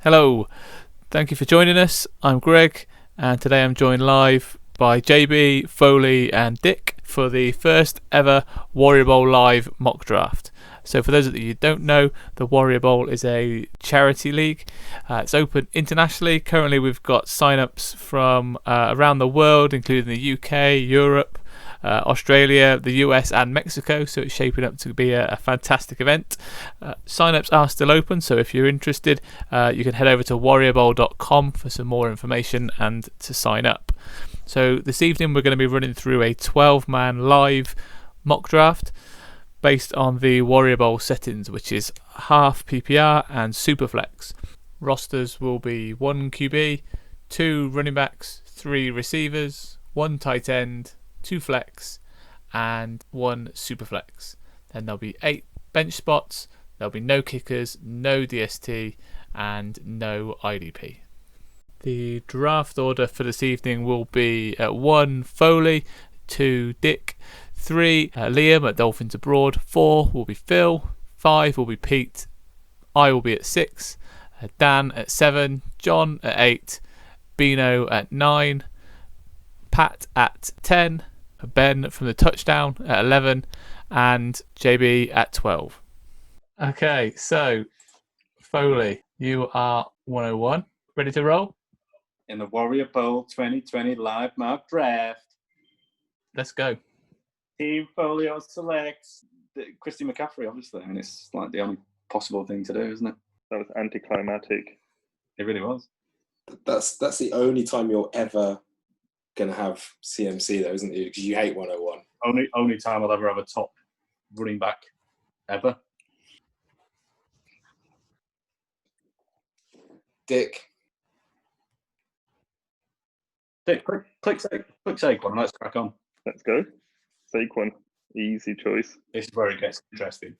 Hello, thank you for joining us. I'm Greg, and today I'm joined live by JB, Foley and Dik for the first ever Warrior Bowl live mock draft. So for those of you who don't know, the Warrior Bowl is a charity league. It's open internationally. Currently we've got sign-ups from around the world, including the UK, Europe, Australia, the US and Mexico, so it's shaping up to be a fantastic event. Sign-ups are still open, so if you're interested, you can head over to warriorbowl.com for some more information and to sign up. So this evening we're going to be running through a 12-man live mock draft based on the Warrior Bowl settings, which is half PPR and Superflex. Rosters will be 1 QB, 2 running backs, 3 receivers, 1 tight end, 2 flex, and 1 Superflex. Then there'll be 8 bench spots, there'll be no kickers, no DST, and no IDP. The draft order for this evening will be at 1 Foley, 2 Dik, 3 Liam at Dolphins Abroad, 4 will be Phil, 5 will be Pete, I will be at 6, Dan at 7, John at 8, Bino at 9, Pat at 10, Ben from the touchdown at 11, and JB at 12. Okay, so Foley, you are 101. Ready to roll? In the Warrior Bowl 2020 live mock draft. Let's go. Team Folio selects Christy McCaffrey, obviously. I mean, it's like the only possible thing to do, isn't it? That was anticlimactic. It really was. That's the only time you're ever going to have CMC, though, isn't it? Because you hate 101. Only time I'll ever have a top running back ever. Dik. Dik, click Saquon and let's crack on. Let's go. Saquon. Easy choice. This is where it gets interesting.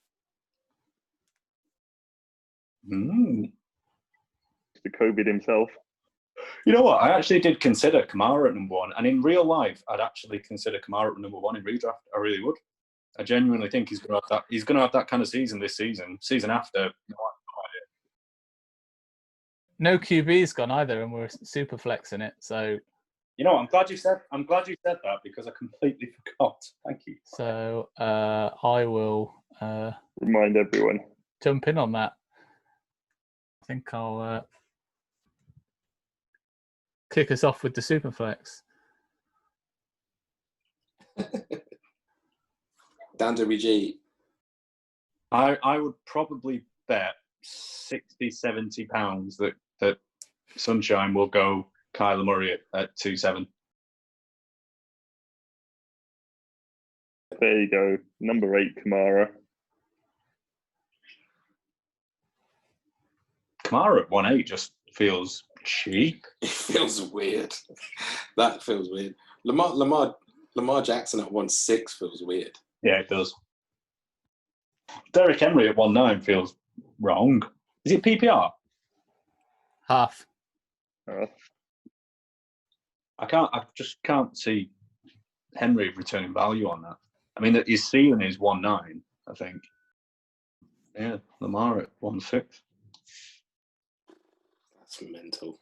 The COVID himself. You know what? I actually did consider Kamara at number 1, and in real life, I'd actually consider Kamara at number 1 in redraft. I really would. I genuinely think he's going to have that. He's going to have that kind of season this season. Season after, no idea. No QB's gone either, and we're super flexing it. So, you know, I'm glad you said that because I completely forgot. Thank you. So I will Remind everyone. jump in on that. I think I'll kick us off with the Superflex. Dan WG. I would probably bet 60, 70 pounds that Sunshine will go Kyler Murray at 2-7. There you go. Number 8, Kamara. Kamara at 1-8 just feels cheap. It feels weird. That feels weird. Lamar Jackson at 1-6 feels weird. Yeah, it does. Derrick Henry at 1-9 feels wrong. Is it PPR? Half. I just can't see Henry returning value on that. I mean, his ceiling is 1-9, I think. Yeah, Lamar at 1-6. That's mental.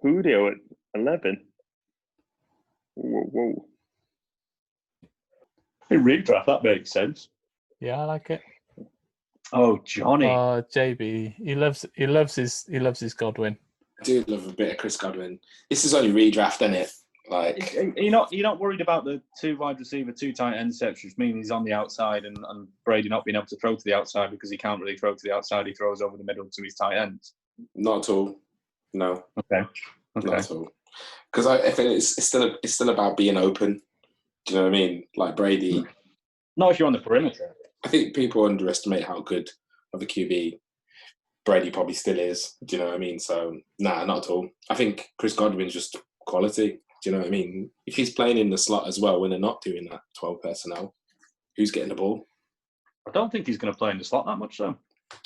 Julio at 11. Whoa. In redraft, that makes sense. Yeah, I like it. Oh, Johnny. JB, he loves his Godwin. I do love a bit of Chris Godwin. This is only redraft, isn't it? Like, You're not worried about the 2 wide receiver, 2 tight end steps, which means he's on the outside and Brady not being able to throw to the outside because he can't really throw to the outside. He throws over the middle to his tight ends. not at all. No. Okay. Not at all. Because I think it's still about being open. Do you know what I mean? Like Brady. Not if you're on the perimeter. I think people underestimate how good of a QB Brady probably still is. Do you know what I mean? So, nah, not at all. I think Chris Godwin's just quality. Do you know what I mean? If he's playing in the slot as well when they're not doing that 12 personnel, who's getting the ball? I don't think he's going to play in the slot that much, though.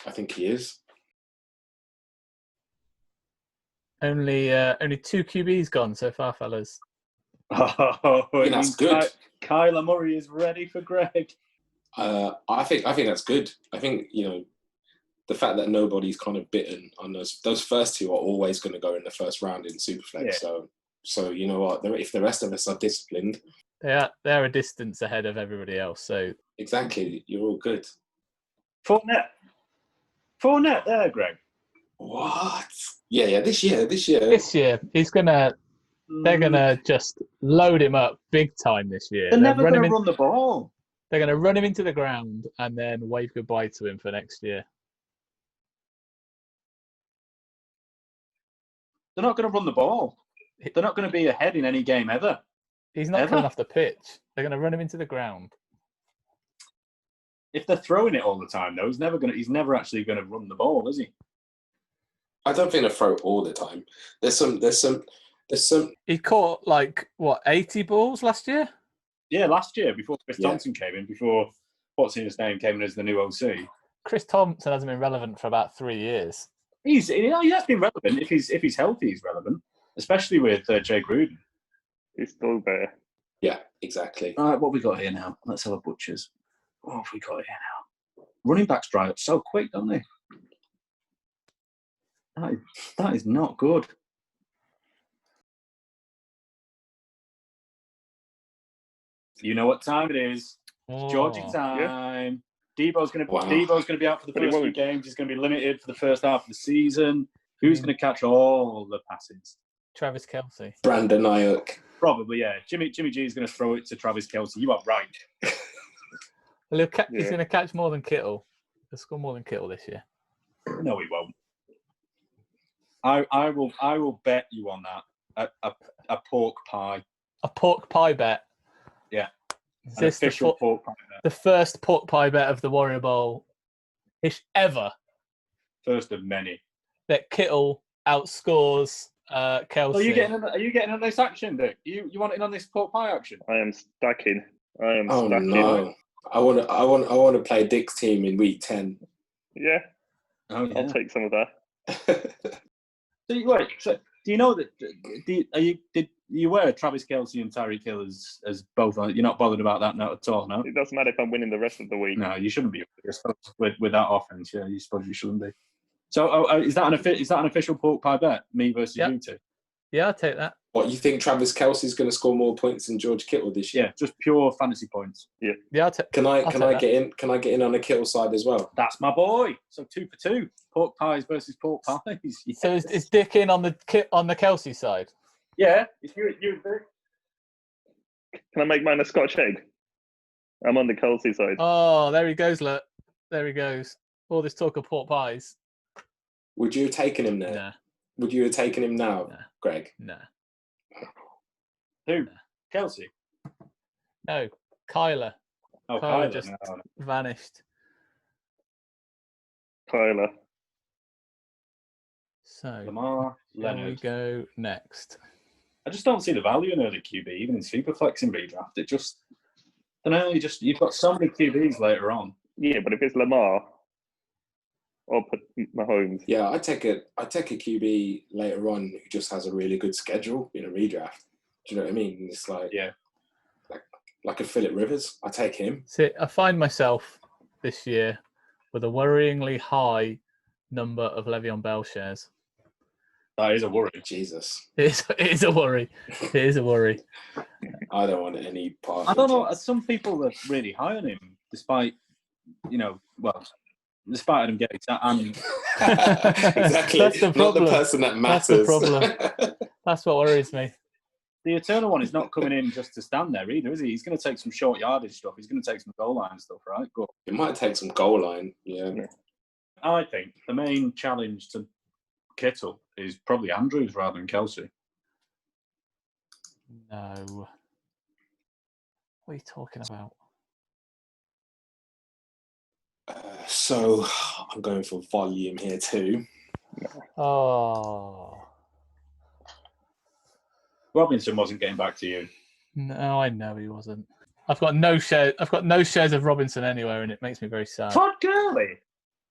I think he is. Only 2 QBs gone so far, fellas. Oh, that's good. Kyler Murray is ready for Greg. I think that's good. I think, the fact that nobody's kind of bitten on those first two are always going to go in the first round in Superflex. Yeah. So you know what? If the rest of us are disciplined, They're a distance ahead of everybody else. So exactly, you're all good. Fournette there, Greg. What? Yeah. This year, they're gonna just load him up big time this year. They're never going to run the ball. They're going to run him into the ground and then wave goodbye to him for next year. They're not going to run the ball. They're not going to be ahead in any game ever. He's not coming off the pitch. They're going to run him into the ground. If they're throwing it all the time, though, he's never actually going to run the ball, is he? I don't think they throw it all the time. There's some. He caught 80 balls last year. Yeah, last year before Chris Thompson came in, before what's his name came in as the new OC. Chris Thompson hasn't been relevant for about 3 years. He has been relevant. If he's healthy, he's relevant, especially with Jay Gruden. He's still there. Yeah, exactly. All right, what we got here now? Let's have a butchers. What have we got here now? Running backs dry up so quick, don't they? That is not good. You know what time it is. It's Georgie time. Yeah. Debo's going to be out for the first few games. He's going to be limited for the first half of the season. Who's going to catch all the passes? Travis Kelce. Brandon Ayuk. Probably, yeah. Jimmy G is going to throw it to Travis Kelce. You are right. Well, he's going to catch more than Kittle. He'll score more than Kittle this year. No, he won't. I will bet you on that. A pork pie. A pork pie bet. Yeah. Is this official pork pie bet? The first pork pie bet of the Warrior Bowl ever. First of many. That Kittle outscores Kelce. Are you getting on this action, Dick? You want in on this pork pie action? I am stacking. No. I want to play Dick's team in week 10. Yeah. I'll take some of that. So do you know that? Did you aware Travis Kelce and Tyreek Hill as both? You're not bothered about that now at all, no? It doesn't matter if I'm winning the rest of the week. No, you shouldn't be. With that offense, yeah, you suppose you shouldn't be. So, is that an official pork pie bet? Me versus you two? Yeah, I'll take that. What, you think Travis Kelce is going to score more points than George Kittle this year? Yeah, just pure fantasy points. Yeah. Yeah, Can I get in? Can I get in on the Kittle side as well? That's my boy. So 2 for 2. Pork pies versus pork pies. Yes. So is Dick in on the Kelce side? Yeah. If you Can I make mine a Scotch egg? I'm on the Kelce side. Oh, there he goes, look. There he goes. All this talk of pork pies. Would you have taken him there? Nah. Would you have taken him now, Greg? Nah. Who? Kelce? No, Kyler. Oh, Kyler just vanished. Kyler. So, Lamar, Leonard. We go next. I just don't see the value in early QB, even in Superflex in redraft. It just, I don't know, you've got so many QBs later on. Yeah, but if it's Lamar, I'll put Mahomes. Yeah, I take a QB later on who just has a really good schedule in a redraft. Do you know what I mean? It's like a Phillip Rivers. I take him. See, I find myself this year with a worryingly high number of Le'Veon Bell shares. That is a worry. Jesus. It is a worry. It is a worry. I don't want any part. I don't know. Some people are really high on him, despite him getting that. Exactly. That's the problem. Not the person that matters. That's the problem. That's what worries me. The Eternal one is not coming in just to stand there either, is he? He's going to take some short yardage stuff. He's going to take some goal line stuff, right? Go. It might take some goal line, yeah. I think the main challenge to Kittle is probably Andrews rather than Kelce. No. What are you talking about? So I'm going for volume here too. Oh. Robinson wasn't getting back to you. No, I know he wasn't. I've got no shares of Robinson anywhere, and it makes me very sad. Todd Gurley,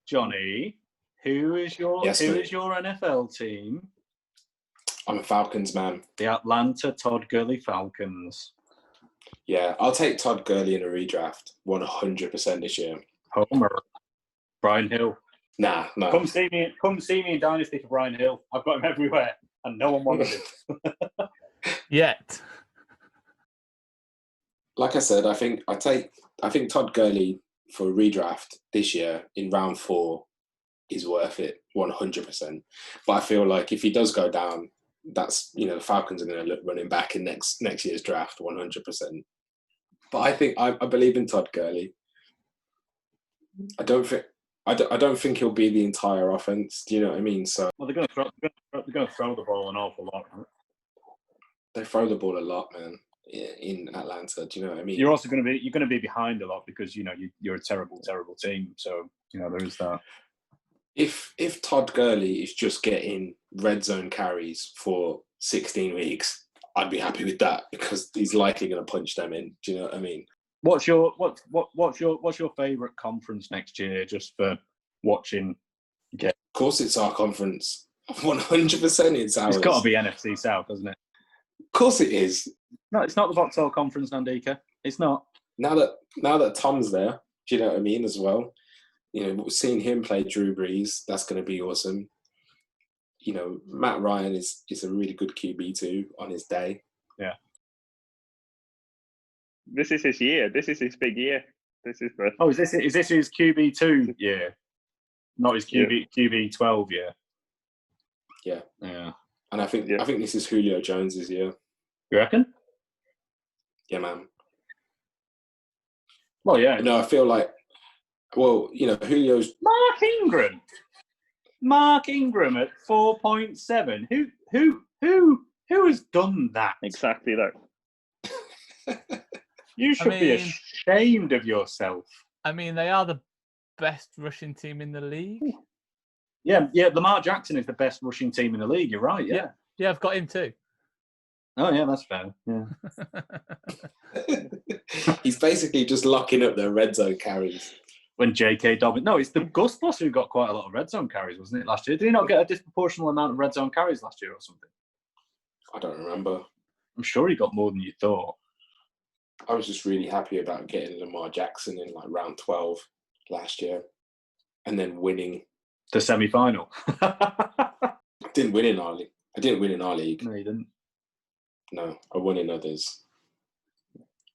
Johnny. Who is your NFL team? I'm a Falcons man. The Atlanta Todd Gurley Falcons. Yeah, I'll take Todd Gurley in a redraft 100% this year. Homer, Brian Hill. Nah, no. Come see me in Dynasty for Brian Hill. I've got him everywhere, and no one wants him. Yet. Like I said, I think Todd Gurley for a redraft this year in round 4 is worth it 100%. But I feel like if he does go down, that's the Falcons are going to look running back in next year's draft 100%. But I believe in Todd Gurley. I don't think he'll be the entire offense. Do you know what I mean? So Well, they're going to throw the ball an awful lot. Right? they throw the ball a lot, man. In Atlanta, do you know what I mean? You're also going to be behind a lot because you're a terrible team. So there is that. If Todd Gurley is just getting red zone carries for 16 weeks, I'd be happy with that because he's likely going to punch them in. Do you know what I mean? What's your favourite conference next year, just for watching? Of course, it's our conference. 100%, it's ours. It's got to be NFC South, hasn't it? Of course, it is. No, it's not the Vauxhall Conference, Nandika. It's not. Now that Tom's there, do you know what I mean? As well, seeing him play Drew Brees, that's going to be awesome. Matt Ryan is a really good QB too on his day. Yeah. This is his year. This is his big year. This is the. Oh, is this his QB2 year? Not his QB12 year. Yeah. Yeah. And I think this is Julio Jones's year. You reckon? Yeah, man. Well, yeah. No, I feel like, Julio's Mark Ingram at 4.7. Who has done that? Exactly that. You should be ashamed of yourself. I mean, they are the best rushing team in the league. Yeah. Lamar Jackson is the best rushing team in the league. You're right. Yeah. Yeah, I've got him too. Oh yeah, that's fair. Yeah. He's basically just locking up their red zone carries. When J.K. Dobbins... No, it's the Gus Bus who got quite a lot of red zone carries, wasn't it, last year? Did he not get a disproportional amount of red zone carries last year or something? I don't remember. I'm sure he got more than you thought. I was just really happy about getting Lamar Jackson in like round 12 last year and then winning the semi-final. I didn't win in our league. No, you didn't. No, I won in others.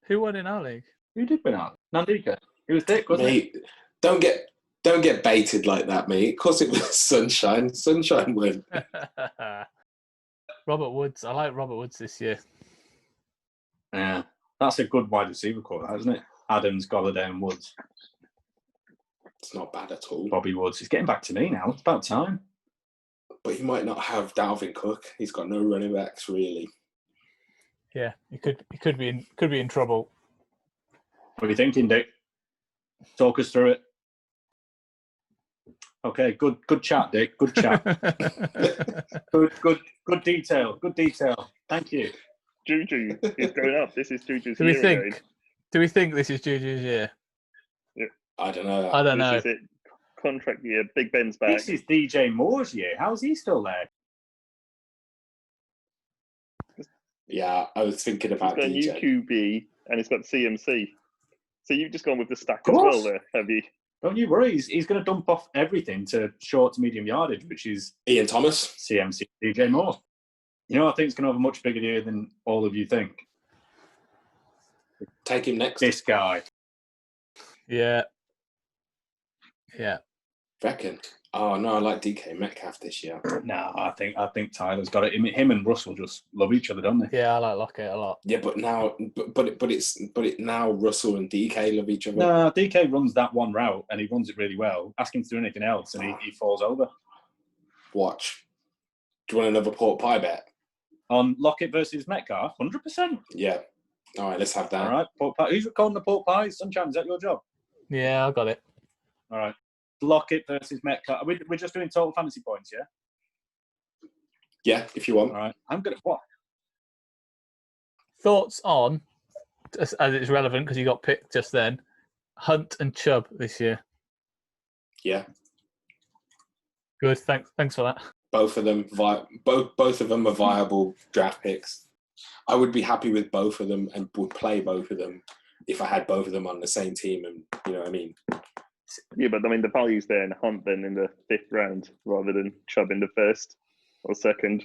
Who won in our league? Who did win out? Nandika. It was Dick, wasn't it? Don't get baited like that, mate. Of course it was Sunshine. Sunshine won. Robert Woods. I like Robert Woods this year. Yeah. That's a good wide receiver core, isn't it? Adams, Golladay and Woods. It's not bad at all. Bobby Woods. He's getting back to me now. It's about time. But he might not have Dalvin Cook. He's got no running backs, really. Yeah, he could be in trouble. What are you thinking, Dick? Talk us through it. Okay, good chat, Dick. Good chat. good detail. Good detail. Thank you. Juju is going up. This is Juju's year. Do we think this is Juju's year? Yeah. I don't know. This is it. Contract year. Big Ben's back. This is DJ Moore's year. How's he still there? Yeah, I was thinking about DJ. He's got a new QB and he's got CMC. So you've just gone with the stack as well there, have you? Don't you worry. He's going to dump off everything to short to medium yardage, which is Ian Thomas, CMC, DJ Moore. I think it's going to have a much bigger year than all of you think. Take him next. This guy. Yeah. Reckon? Oh no, I like DK Metcalf this year. No, I think Tyler's got it. Him and Russell just love each other, don't they? Yeah, I like Lockett a lot. Yeah, but now, now Russell and DK love each other. No, DK runs that one route and he runs it really well. Ask him to do anything else and he falls over. Watch. Do you want another pork pie bet? On Lockett versus Metcalf, 100%. Yeah. All right, let's have that. All right, pork pie. Who's recording the pork pies? Sunshine, is that your job? Yeah, I got it. All right. Lockett versus Metcalf. We're just doing total fantasy points, yeah? Yeah, if you want. All right. I'm good at what? Thoughts on, as it's relevant because you got picked just then, Hunt and Chubb this year? Yeah. Good. Thanks for that. Both of them, both of them are viable draft picks. I would be happy with both of them and would play both of them if I had both of them on the same team. And you know what I mean? Yeah, but I mean the value's there in Hunt then in the 5th round rather than Chubb in the 1st or 2nd.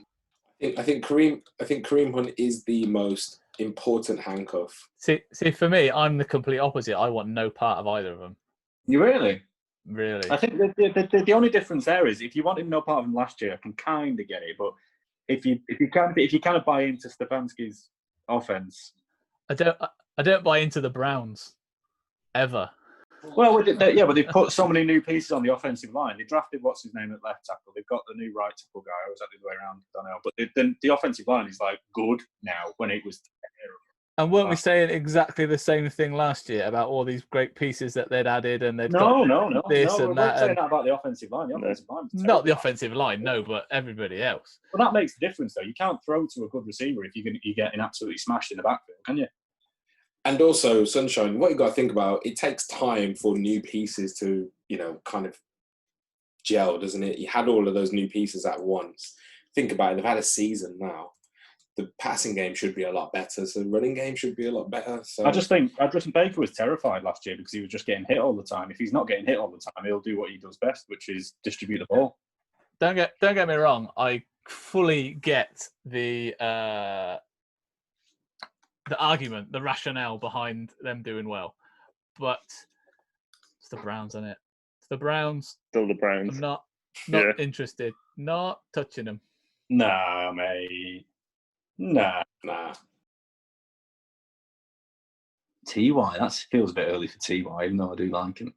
I think Kareem Hunt is the most important handcuff. See, for me, I'm the complete opposite. I want no part of either of them. You really? Really? I think the only difference there is if you wanted no part of him last year, I can kind of get it. But if you kind of buy into Stefanski's offense, I don't buy into the Browns ever. Well, but they've put so many new pieces on the offensive line. They drafted what's his name at left tackle. They've got the new right tackle guy. Or was that the other way around? I don't know. But the offensive line is like good now when it was terrible. And weren't we saying exactly the same thing last year about all these great pieces that they'd added and they'd got this and we that? weren't saying that about the offensive line. The offensive line was not the terrible. offensive line, no, but everybody else. Well, that makes a difference, though. You can't throw to a good receiver if you're getting absolutely smashed in the backfield, can you? And also, Sunshine, what you got to think about, it takes time for new pieces to, kind of gel, doesn't it? You had all of those new pieces at once. Think about it, they've had a season now. The passing game should be a lot better, so the running game should be a lot better. So I just think Baker was terrified last year because he was just getting hit all the time. If he's not getting hit all the time, he'll do what he does best, which is distribute the ball. Don't get me wrong. I fully get the argument, the rationale behind them doing well, but it's the Browns, isn't it? It's the Browns. Still the Browns. I'm not interested. Not touching them. Nah, mate. Nah. TY, that feels a bit early for TY, even though I do like him.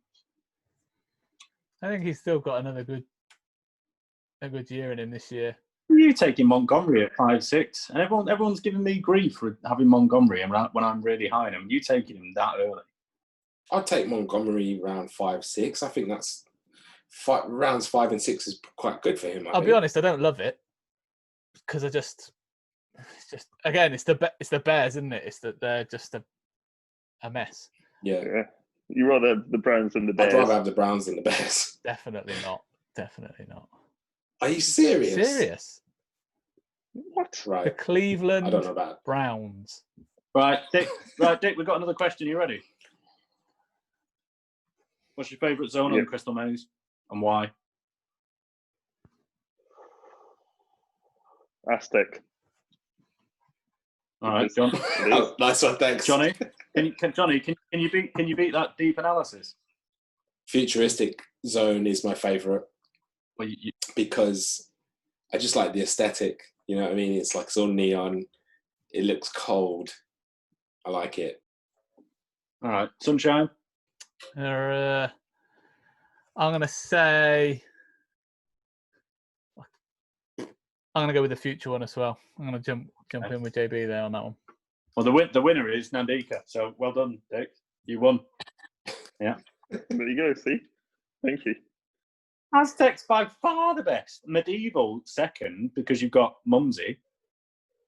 I think he's still got a good year in him this year. You taking Montgomery at 5'6", and everyone's giving me grief for having Montgomery when I'm really high on him. You taking him that early? I'd take Montgomery round 5-6. I think that's rounds 5 and 6 is quite good for him. I'll be honest, I don't love it because it's just again, it's the Bears, isn't it? It's that they're just a mess. Yeah. You rather have the Browns than the Bears? I'd rather have the Browns than the Bears. Definitely not. Are you serious? Serious? What? Right. The Cleveland I don't know about Browns. Right, Dick, we've got another question. You ready? What's your favourite zone on Crystal Maze and why? Aztec. All right, John. Oh, nice one, thanks, Johnny. Can you beat that deep analysis? Futuristic zone is my favourite. Well, because I just like the aesthetic. You know what I mean? It's like it's all neon. It looks cold. I like it. All right, Sunshine. I'm gonna say I'm gonna go with the future one as well. I'm gonna jump in with JB there on that one. Well, the winner is Nandika. So well done, Dick. You won. Yeah. There you go. See, thank you. Aztecs by far the best. Medieval second because you've got Mumsy.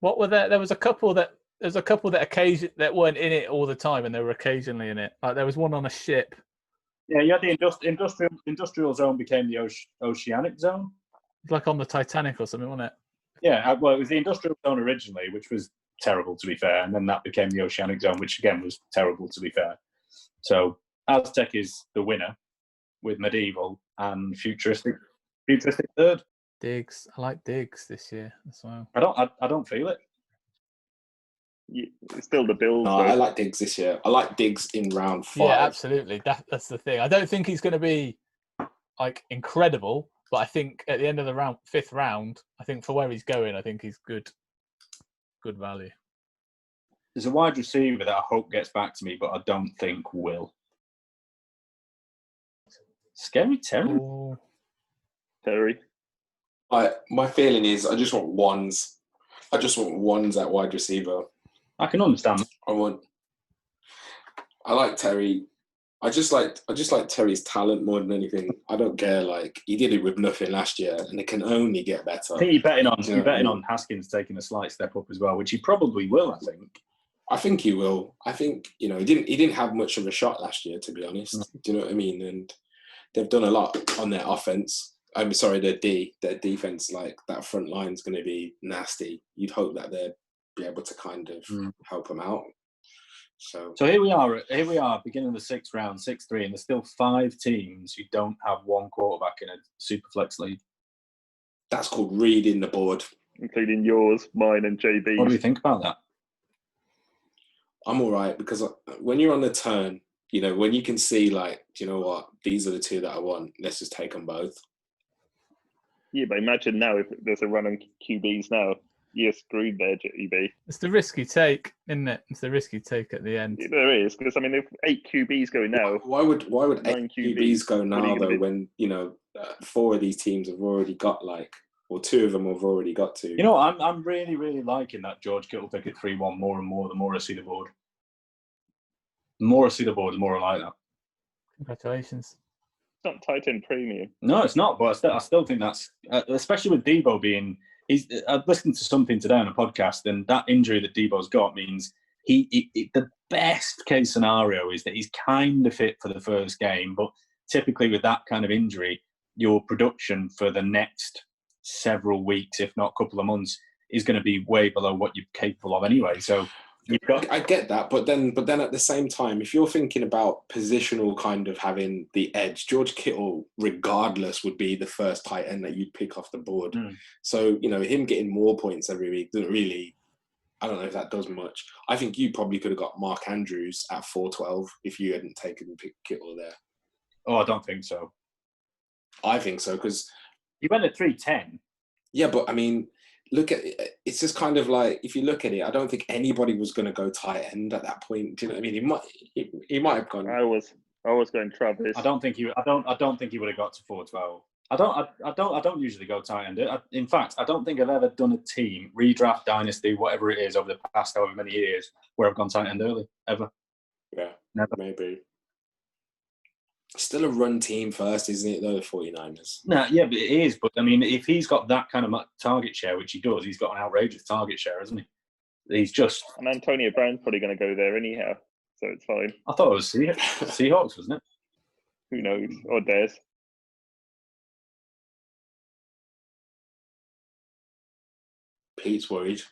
What were there? There was a couple that that weren't in it all the time, and they were occasionally in it. Like there was one on a ship. Yeah, you had the industrial zone became the oceanic zone. It's like on the Titanic or something, wasn't it? Yeah, well, it was the industrial zone originally, which was terrible to be fair, and then that became the oceanic zone, which again was terrible to be fair. So Aztec is the winner with medieval and futuristic third. Diggs, I like Diggs this year as well. I don't feel it. It's still the Bills. No, I like Diggs this year. I like Diggs in round 5. Yeah, absolutely. That's the thing. I don't think he's going to be like incredible, but I think at the end of the 5th round, I think for where he's going, I think he's good value. There's a wide receiver that I hope gets back to me, but I don't think will. Scary Terry. Oh. Terry. My feeling is I just want ones. I just want ones at wide receiver. I can understand. I like Terry. I just like Terry's talent more than anything. I don't care. Like he did it with nothing last year, and it can only get better. I think you're betting on Haskins taking a slight step up as well, which he probably will. I think he will. I think he didn't have much of a shot last year, to be honest. No. Do you know what I mean? And they've done a lot on their offense. I'm sorry, their defense. Like that front line is going to be nasty. You'd hope that they're be able to kind of help them out. So here we are, beginning of the 6th round, 6-3, and there's still 5 teams who don't have one quarterback in a Superflex league. that's called reading the board. Including yours, mine, and JB's. What do we think about that? I'm all right, because when you're on the turn, you know, when you can see, like, do you know what? These are the 2 that I want. Let's just take them both. Yeah, but imagine now if there's a run on QBs now. You're screwed there, JB. It's the risky take, isn't it? It's the risky take at the end. Yeah, there is, because I mean, if 8 QBs go now, Why would 8 QBs go now, though, do? when, you know, 4 of these teams have already got, like, or 2 of them have already got 2. You know, I'm really, really liking that George Kittle pick at 3-1 more and more the more I see the board. The more I see the board, the more I like that. Congratulations. It's not tight end premium. No, it's not, but I still think that's, especially with Debo being, I've listened to something today on a podcast, and that injury that Debo's got means the best case scenario is that he's kind of fit for the first game, but typically with that kind of injury, your production for the next several weeks, if not a couple of months, is going to be way below what you're capable of anyway. So I get that, but then at the same time, if you're thinking about positional kind of having the edge, George Kittle, regardless, would be the first tight end that you'd pick off the board. So, you know, him getting more points every week doesn't really, I don't know if that does much. I think you probably could have got Mark Andrews at 4-12 if you hadn't taken Kittle there. Oh, I don't think so. I think so, because he went at 3-10. Yeah, but I mean, look at it. It's just kind of like, if you look at it, I don't think anybody was going to go tight end at that point. Do you know what I mean? He might have gone. I was going Travis. I don't think he would have got to 4-12. I don't usually go tight end. In fact, I don't think I've ever done a team redraft, dynasty, whatever it is, over the past however many years where I've gone tight end early ever. Yeah, never. Maybe. Still a run team first, isn't it, though, the 49ers? No, yeah, but it is. But, I mean, if he's got that kind of target share, which he does, he's got an outrageous target share, hasn't he? He's just... And Antonio Brown's probably going to go there anyhow, so it's fine. I thought it was Seahawks, wasn't it? Who knows? Or Des. Pete's worried.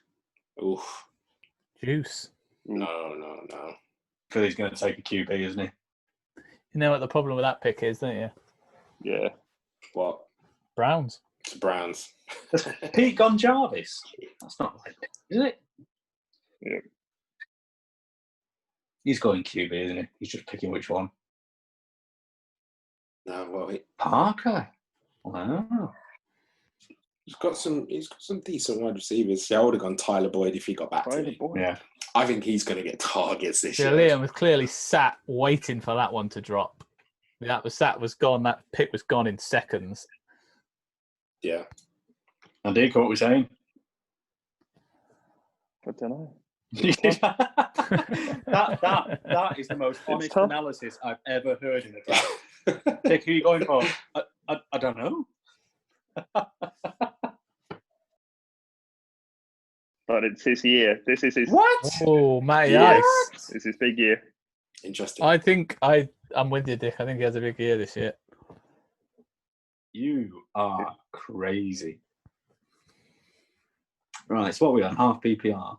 Oof. Juice. No. Philly's going to take a QB, isn't he? You know what the problem with that pick is, don't you? Yeah. What? Browns. It's Browns. Pete gone Jarvis. That's not right, is it? Yeah. He's going QB, isn't he? He's just picking which one. No, well, Parker. Wow. He's got some decent wide receivers. Yeah, I would have gone Tyler Boyd if he got back to me. Yeah. I think he's going to get targets this year. Liam was clearly sat waiting for that one to drop. That was gone. That pick was gone in seconds. Yeah. And Dik, what we're saying? I don't know. that is the most honest analysis I've ever heard in a draft. Dik, who are you going for? I don't know. But it's his year. This is his. What? Oh, Matty Yeah. Ice. This is his big year. Interesting. I think I'm with you, Dik. I think he has a big year this year. You are crazy. Right, so what are we on? Half PPR.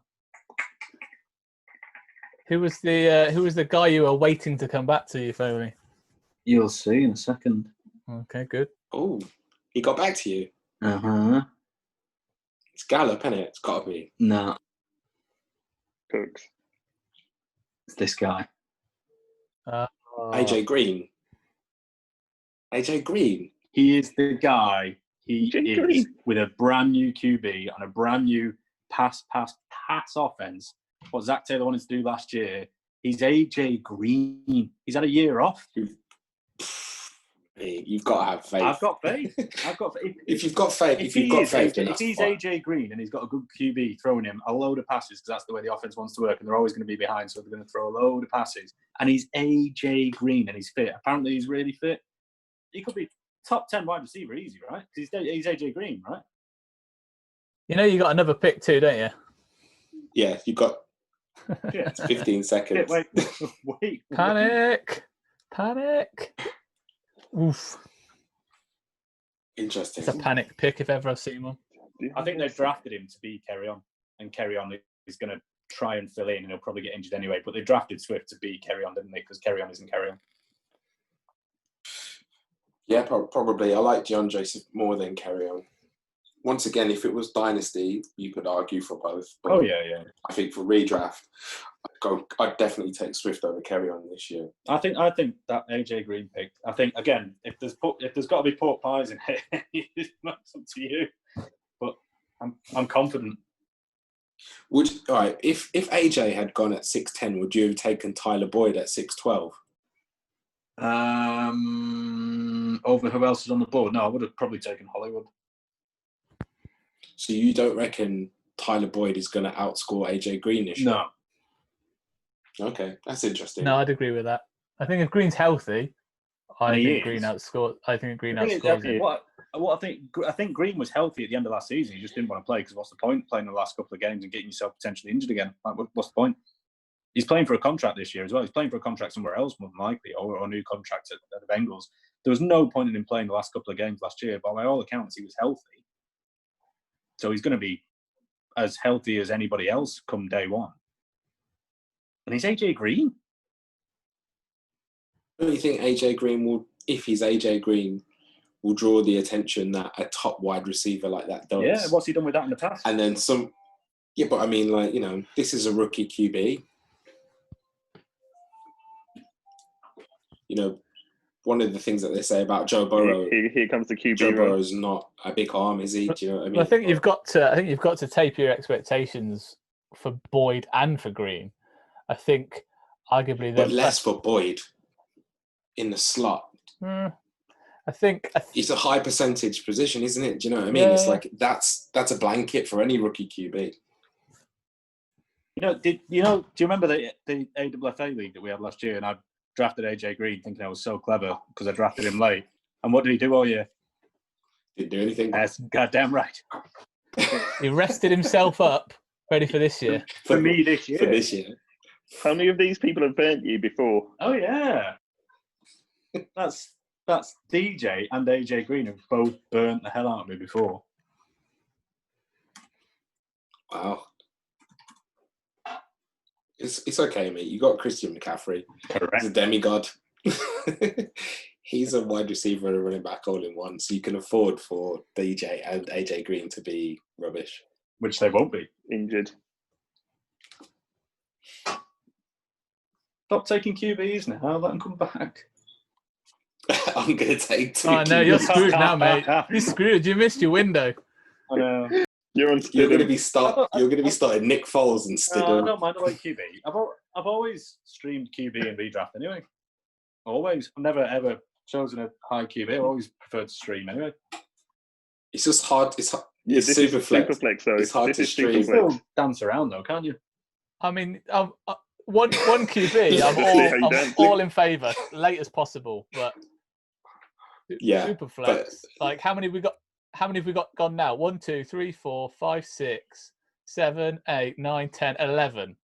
Who was the guy you were waiting to come back to you, Foley? You'll see in a second. Okay, good. Oh, he got back to you. Uh-huh. It's Gallup, isn't it? It's got to be. No, Cooks. it's this guy. AJ Green. AJ Green. He is the guy. He AJ is Green. with a brand new QB on a brand new pass offense. What Zach Taylor wanted to do last year. He's AJ Green. He's had a year off. You've got to have faith. I've got faith. If you've got faith, If he's fine. AJ Green and he's got a good QB throwing him a load of passes, because that's the way the offense wants to work, and they're always going to be behind, so they're going to throw a load of passes. And he's AJ Green and he's fit. Apparently, he's really fit. He could be top 10 wide receiver easy, right? Because he's AJ Green, right? You know you got another pick too, don't you? Yeah, you've got Yeah. 15 seconds. Wait. Panic. Oof. Interesting. It's a panic pick if ever I've seen one. I think they've drafted him to be Carry On, and Carry On he's going to try and fill in, and he'll probably get injured anyway. But they drafted Swift to be Carry On, didn't they? Because Carry On isn't Carry On. Yeah, probably. I like DeAndre more than Carry On. Once again, if it was Dynasty, you could argue for both. But yeah. I think for redraft, I'd definitely take Swift over Carry On this year. I think that AJ Green pick. I think again, if there's got to be pork pies in it, it's up to you. But I'm confident. All right, if AJ had gone at 6'10", would you have taken Tyler Boyd at 6'12"? Over who else is on the board? No, I would have probably taken Hollywood. So you don't reckon Tyler Boyd is going to outscore AJ Green this year? No. Okay, that's interesting. No, I'd agree with that. I think if Green's healthy, I think Green outscores him. What I think Green was healthy at the end of last season. He just didn't want to play because what's the point playing the last couple of games and getting yourself potentially injured again? Like, what's the point? He's playing for a contract this year as well. He's playing for a contract somewhere else, more than likely, or a new contract at the Bengals. There was no point in him playing the last couple of games last year, but by all accounts, he was healthy. So he's going to be as healthy as anybody else come day one. And he's AJ Green. Don't you think AJ Green will, if he's AJ Green, will draw the attention that a top wide receiver like that does? Yeah, what's he done with that in the past? And then some. Yeah, but I mean, like, this is a rookie QB. One of the things that they say about Joe Burrow. Here comes the QB. Joe Burrow's not a big arm, is he? Do you know what I mean? I think you've got to taper your expectations for Boyd and for Green. I think arguably, but less for Boyd in the slot. I think it's a high percentage position, isn't it? Do you know what I mean? Yeah. It's like that's a blanket for any rookie QB. Do you remember the AFFA league that we had last year? And I drafted AJ Green thinking I was so clever because I drafted him late. And what did he do all year? Didn't do anything. That's goddamn right. He rested himself up, ready for this year. For me this year. For this year. How many of these people have burnt you before? Oh yeah. That's DJ and AJ Green have both burnt the hell out of me before. Wow. It's okay, mate. You got Christian McCaffrey. Correct. He's a demigod. He's a wide receiver and a running back all in one, so you can afford for DJ and AJ Green to be rubbish. Which they won't be. Injured. Stop taking QBs now. Let them come back. I'm going to take two. Oh no, you're screwed now, mate. You're screwed. You missed your window. I know. You're going to be starting Nick Foles and Stidham. I don't mind. I like QB. I've always streamed QB and redraft anyway. Always. I've never ever chosen a high QB. I always preferred to stream anyway. It's just hard. It's Superflex, though. It's hard to stream. You can still dance around though, can't you? I mean, one QB. I'm all in favour, late as possible. But yeah, Superflex. Like how many have we got? How many have we got gone now? 1, 2, 3, 4, 5, 6, 7, 8, 9, 10, 11.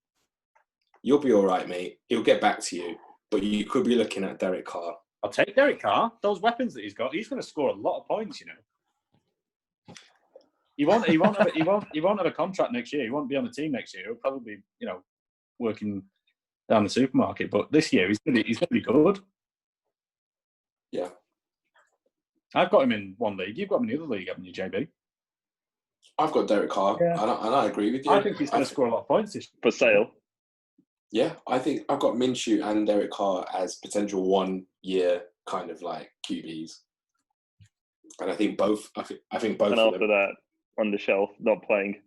You'll be all right, mate. He'll get back to you. But you could be looking at Derek Carr. I'll take Derek Carr. Those weapons that he's got, he's going to score a lot of points. He won't have a contract next year. He won't be on the team next year. He'll probably be, working down the supermarket. But this year he's going to be good. Yeah. I've got him in one league. You've got him in the other league, haven't you, JB? I've got Derek Carr, yeah. and I agree with you. I think he's going to score a lot of points this year. For sale. Yeah, I think I've got Minshew and Derek Carr as potential 1 year kind of like QBs, and I think both. I think both. And of after them. that, on the shelf, not playing.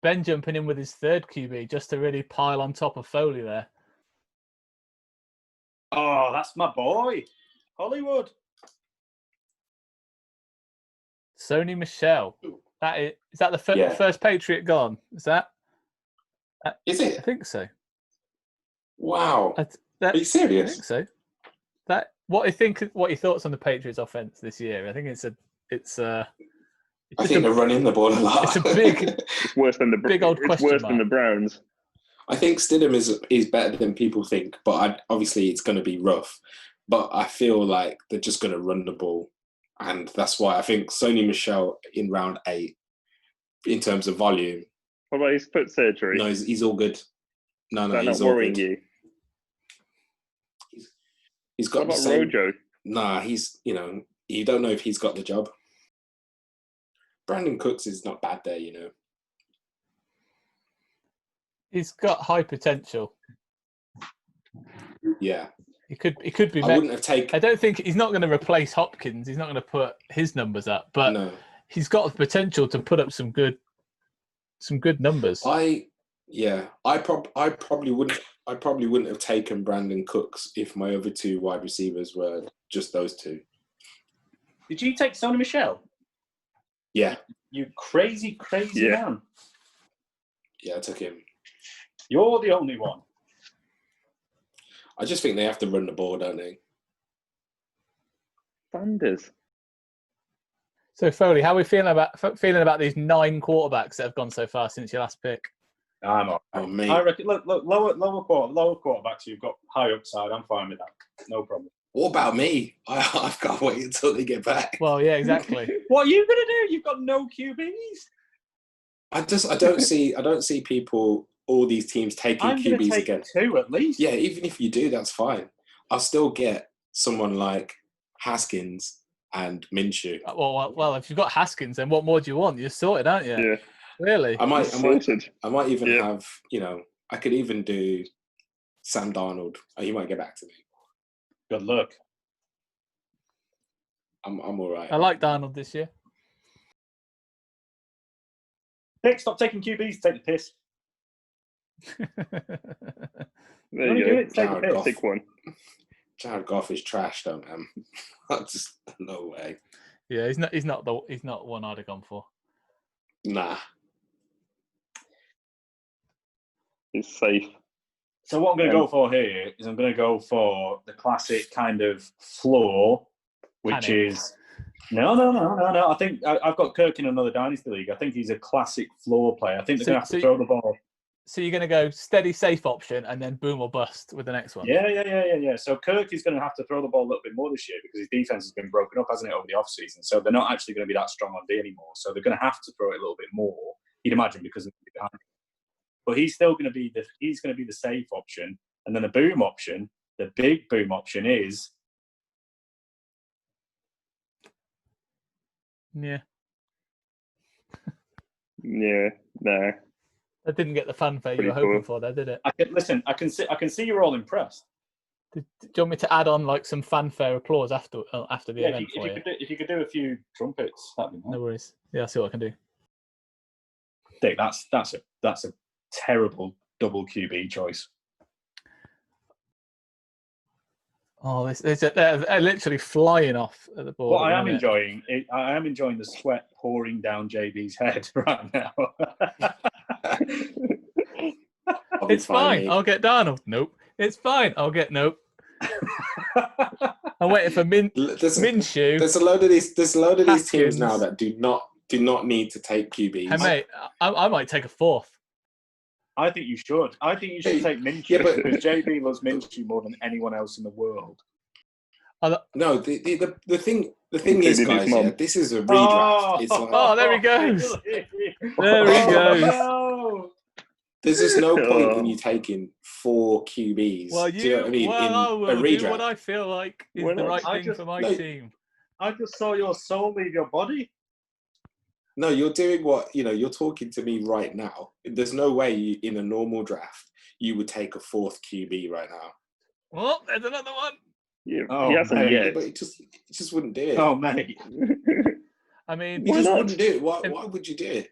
Ben jumping in with his third QB just to really pile on top of Foley there. Oh, that's my boy, Hollywood. Sony Michel. Is that the first Patriot gone? Is that? Is it? I think so. Wow. Are you serious? I think so. What are your thoughts on the Patriots offense this year? I think I think they're running the ball a lot. It's a big. It's worse than the big old question worse mark. than the Browns. I think Stidham is better than people think, but obviously it's going to be rough. But I feel like they're just going to run the ball. And that's why I think Sony Michel in round 8, in terms of volume. What about his foot surgery? No, he's all good. No, Is that he's not all worrying good. you? He's got What the about same. Rojo? Nah, you don't know if he's got the job. Brandon Cooks is not bad there, He's got high potential. Yeah. He could be. I wouldn't have taken. I don't think he's not going to replace Hopkins. He's not going to put his numbers up, but No. he's got the potential to put up some good numbers. I probably wouldn't have taken Brandon Cooks if my other two wide receivers were just those two. Did you take Sony Michel? Yeah. You crazy man. Yeah, I took him. You're the only one. I just think they have to run the ball, don't they? Thunders. So Foley, how are we feeling about these 9 quarterbacks that have gone so far since your last pick? I'm all right. Oh, mate. I reckon. Look, lower quarterbacks. You've got high upside. I'm fine with that. No problem. What about me? I've got to wait until they get back. Well, yeah, exactly. What are you gonna do? You've got no QBs. I don't see people, all these teams taking I'm gonna QBs take again. 2 at least. Yeah, even if you do, that's fine. I'll still get someone like Haskins and Minshew. Well, if you've got Haskins, then what more do you want? You're sorted, aren't you? Yeah. Really? I might even Yeah. have, I could even do Sam Darnold. Oh, he might get back to me. Good luck. I'm all right. I like Darnold this year. Dick, stop taking QBs. Take the piss. There you go. Take the piss. Take one. Jared Goff is trash, though, man. Just no way. Yeah, he's not one I'd have gone for. Nah. He's safe. So what I'm going to go for here is I'm going to go for the classic kind of floor, which is no. I think I've got Kirk in another dynasty league. I think he's a classic floor player. I think they're going to have to throw the ball. So you're going to go steady, safe option, and then boom or bust with the next one. Yeah. So Kirk is going to have to throw the ball a little bit more this year because his defense has been broken up, hasn't it, over the offseason? So they're not actually going to be that strong on D anymore. So they're going to have to throw it a little bit more. You'd imagine because they're behind. But he's still going to be the safe option, and then the boom option, the big boom option is. Yeah. Yeah. Nah. That didn't get the fanfare you were hoping for, there, did it? I can see you're all impressed. Do you want me to add on like some fanfare applause after the event for you? If you could do a few trumpets, that'd be nice. No worries. Yeah, I'll see what I can do. Dick, that's a terrible double QB choice. Oh, they're literally flying off at the board. What I am enjoying the sweat pouring down JB's head right now. It's fine. I'll get Darnold. Nope. It's fine. I'll get nope. I'm waiting for Minshew. There's a load of these Haskins. teams now that do not need to take QBs. Hey mate, I might take a 4th. I think you should. I think you should take Minshew because JB loves Minshew more than anyone else in the world. No, the thing is, guys, this is a redraft. It's like, there he goes. There he goes. No. There's just no point in you taking 4 QBs. Well, do you know what I mean? I in will a redraft. do what I feel like is the right thing for my team. I just saw your soul leave your body. No, you're doing what, you're talking to me right now. There's no way in a normal draft you would take a 4th QB right now. Oh, there's another one. Yeah, Oh, he hasn't yet. But it just wouldn't do it. Oh, mate. I mean, you just wouldn't do it. Why would you do it?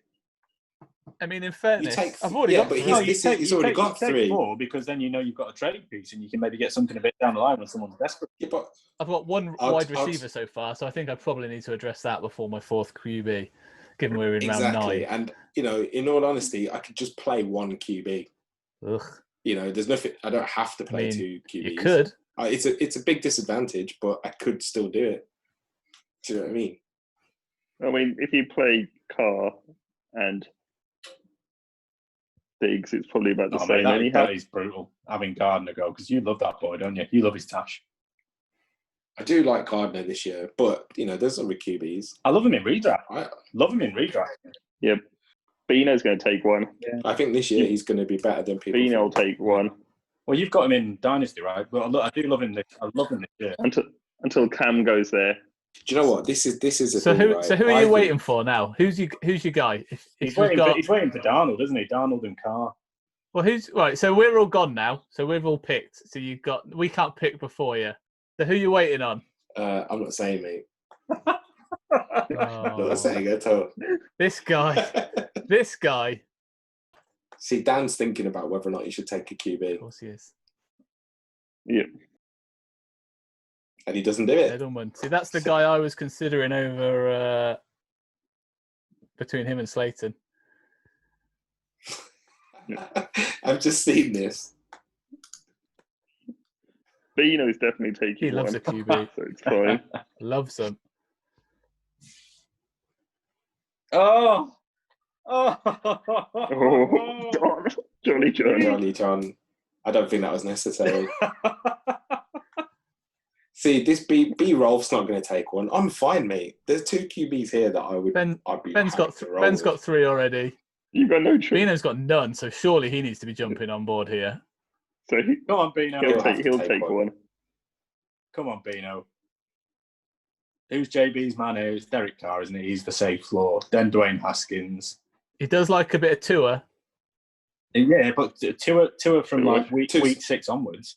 I mean, in fairness, I've already already got 3. he's already got 3. 4 because then you've got a trade piece and you can maybe get something a bit down the line when someone's desperate. Yeah, but I've got 1 wide receiver so far, so I think I probably need to address that before my 4th QB, given we're in round 9. And in all honesty, I could just play 1 QB. Ugh. There's nothing. I don't have to play 2 QBs. You could. It's a big disadvantage, but I could still do it. Do you know what I mean? I mean, if you play Carr and Diggs, it's probably about the same. That is brutal, having Gardner go, because you love that boy, don't you? You love his tash. I do like Gardner this year, but, there's other QBs. I love him in redraft. Big Bino's going to take one. I think this year he's going to be better than people. Bino will think. take one. Well, you've got him in Dynasty, right? But look, I do love him. I love him this year. Until Cam goes there. Do you know what? This is a So thing, who right? so who are you waiting for now? Who's your guy? If He's we've got, waiting for Darnold, isn't he? Darnold and Carr. well, who's right? So we're all gone now. So we've all picked. So we can't pick before you. So who you waiting on? I'm not saying, mate. Oh, I'm not saying at all. this guy. See, Dan's thinking about whether or not he should take a Of QB, course he is. Yeah. and he doesn't do it. Edelman. See, that's the guy I was considering over between him and Slayton. I've just seen this. Bino's definitely taking He loves one. a QB. So it's fine. Loves him. Oh, Oh, Don. Johnny John. Johnny John. I don't think that was necessary. See, this B Rolf's not going to take one. I'm fine, mate. There's 2 QBs here that I'd be. Ben's got happy to roll Ben's with. got 3 already. You've got no choice. Bino's got none, so surely he needs to be jumping on board here. So Come on, Bino. he'll take one. Come on, Bino. Who's JB's man here? It's Derek Carr, isn't he? He's the safe floor. Then Dwayne Haskins. He does like a bit of tour. Yeah, but Tua from like week Tua's- 6 onwards.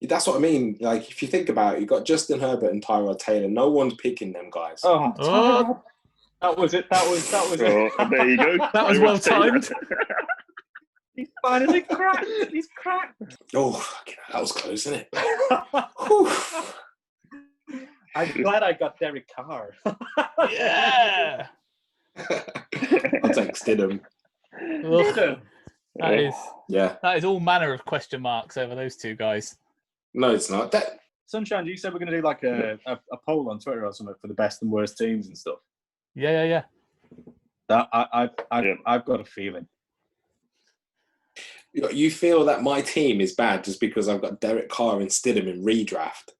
That's what I mean. Like, if you think about it, you've got Justin Herbert and Tyrod Taylor. No one's picking them guys. Oh, Oh. that was it. That was Oh, it. there you go. That was well timed. He's finally cracked. He's cracked. Oh, fucking hell, that was close, isn't it? Whew. I'm glad I got Derek Carr. Yeah. I'll take Stidham. Ugh, Yeah. that is all manner of question marks over those 2 guys. No, it's not. Sunshine, you said we're going to do like a poll on Twitter or something for the best and worst teams and stuff. Yeah. That I've got a feeling. You feel that my team is bad just because I've got Derek Carr and Stidham in redraft?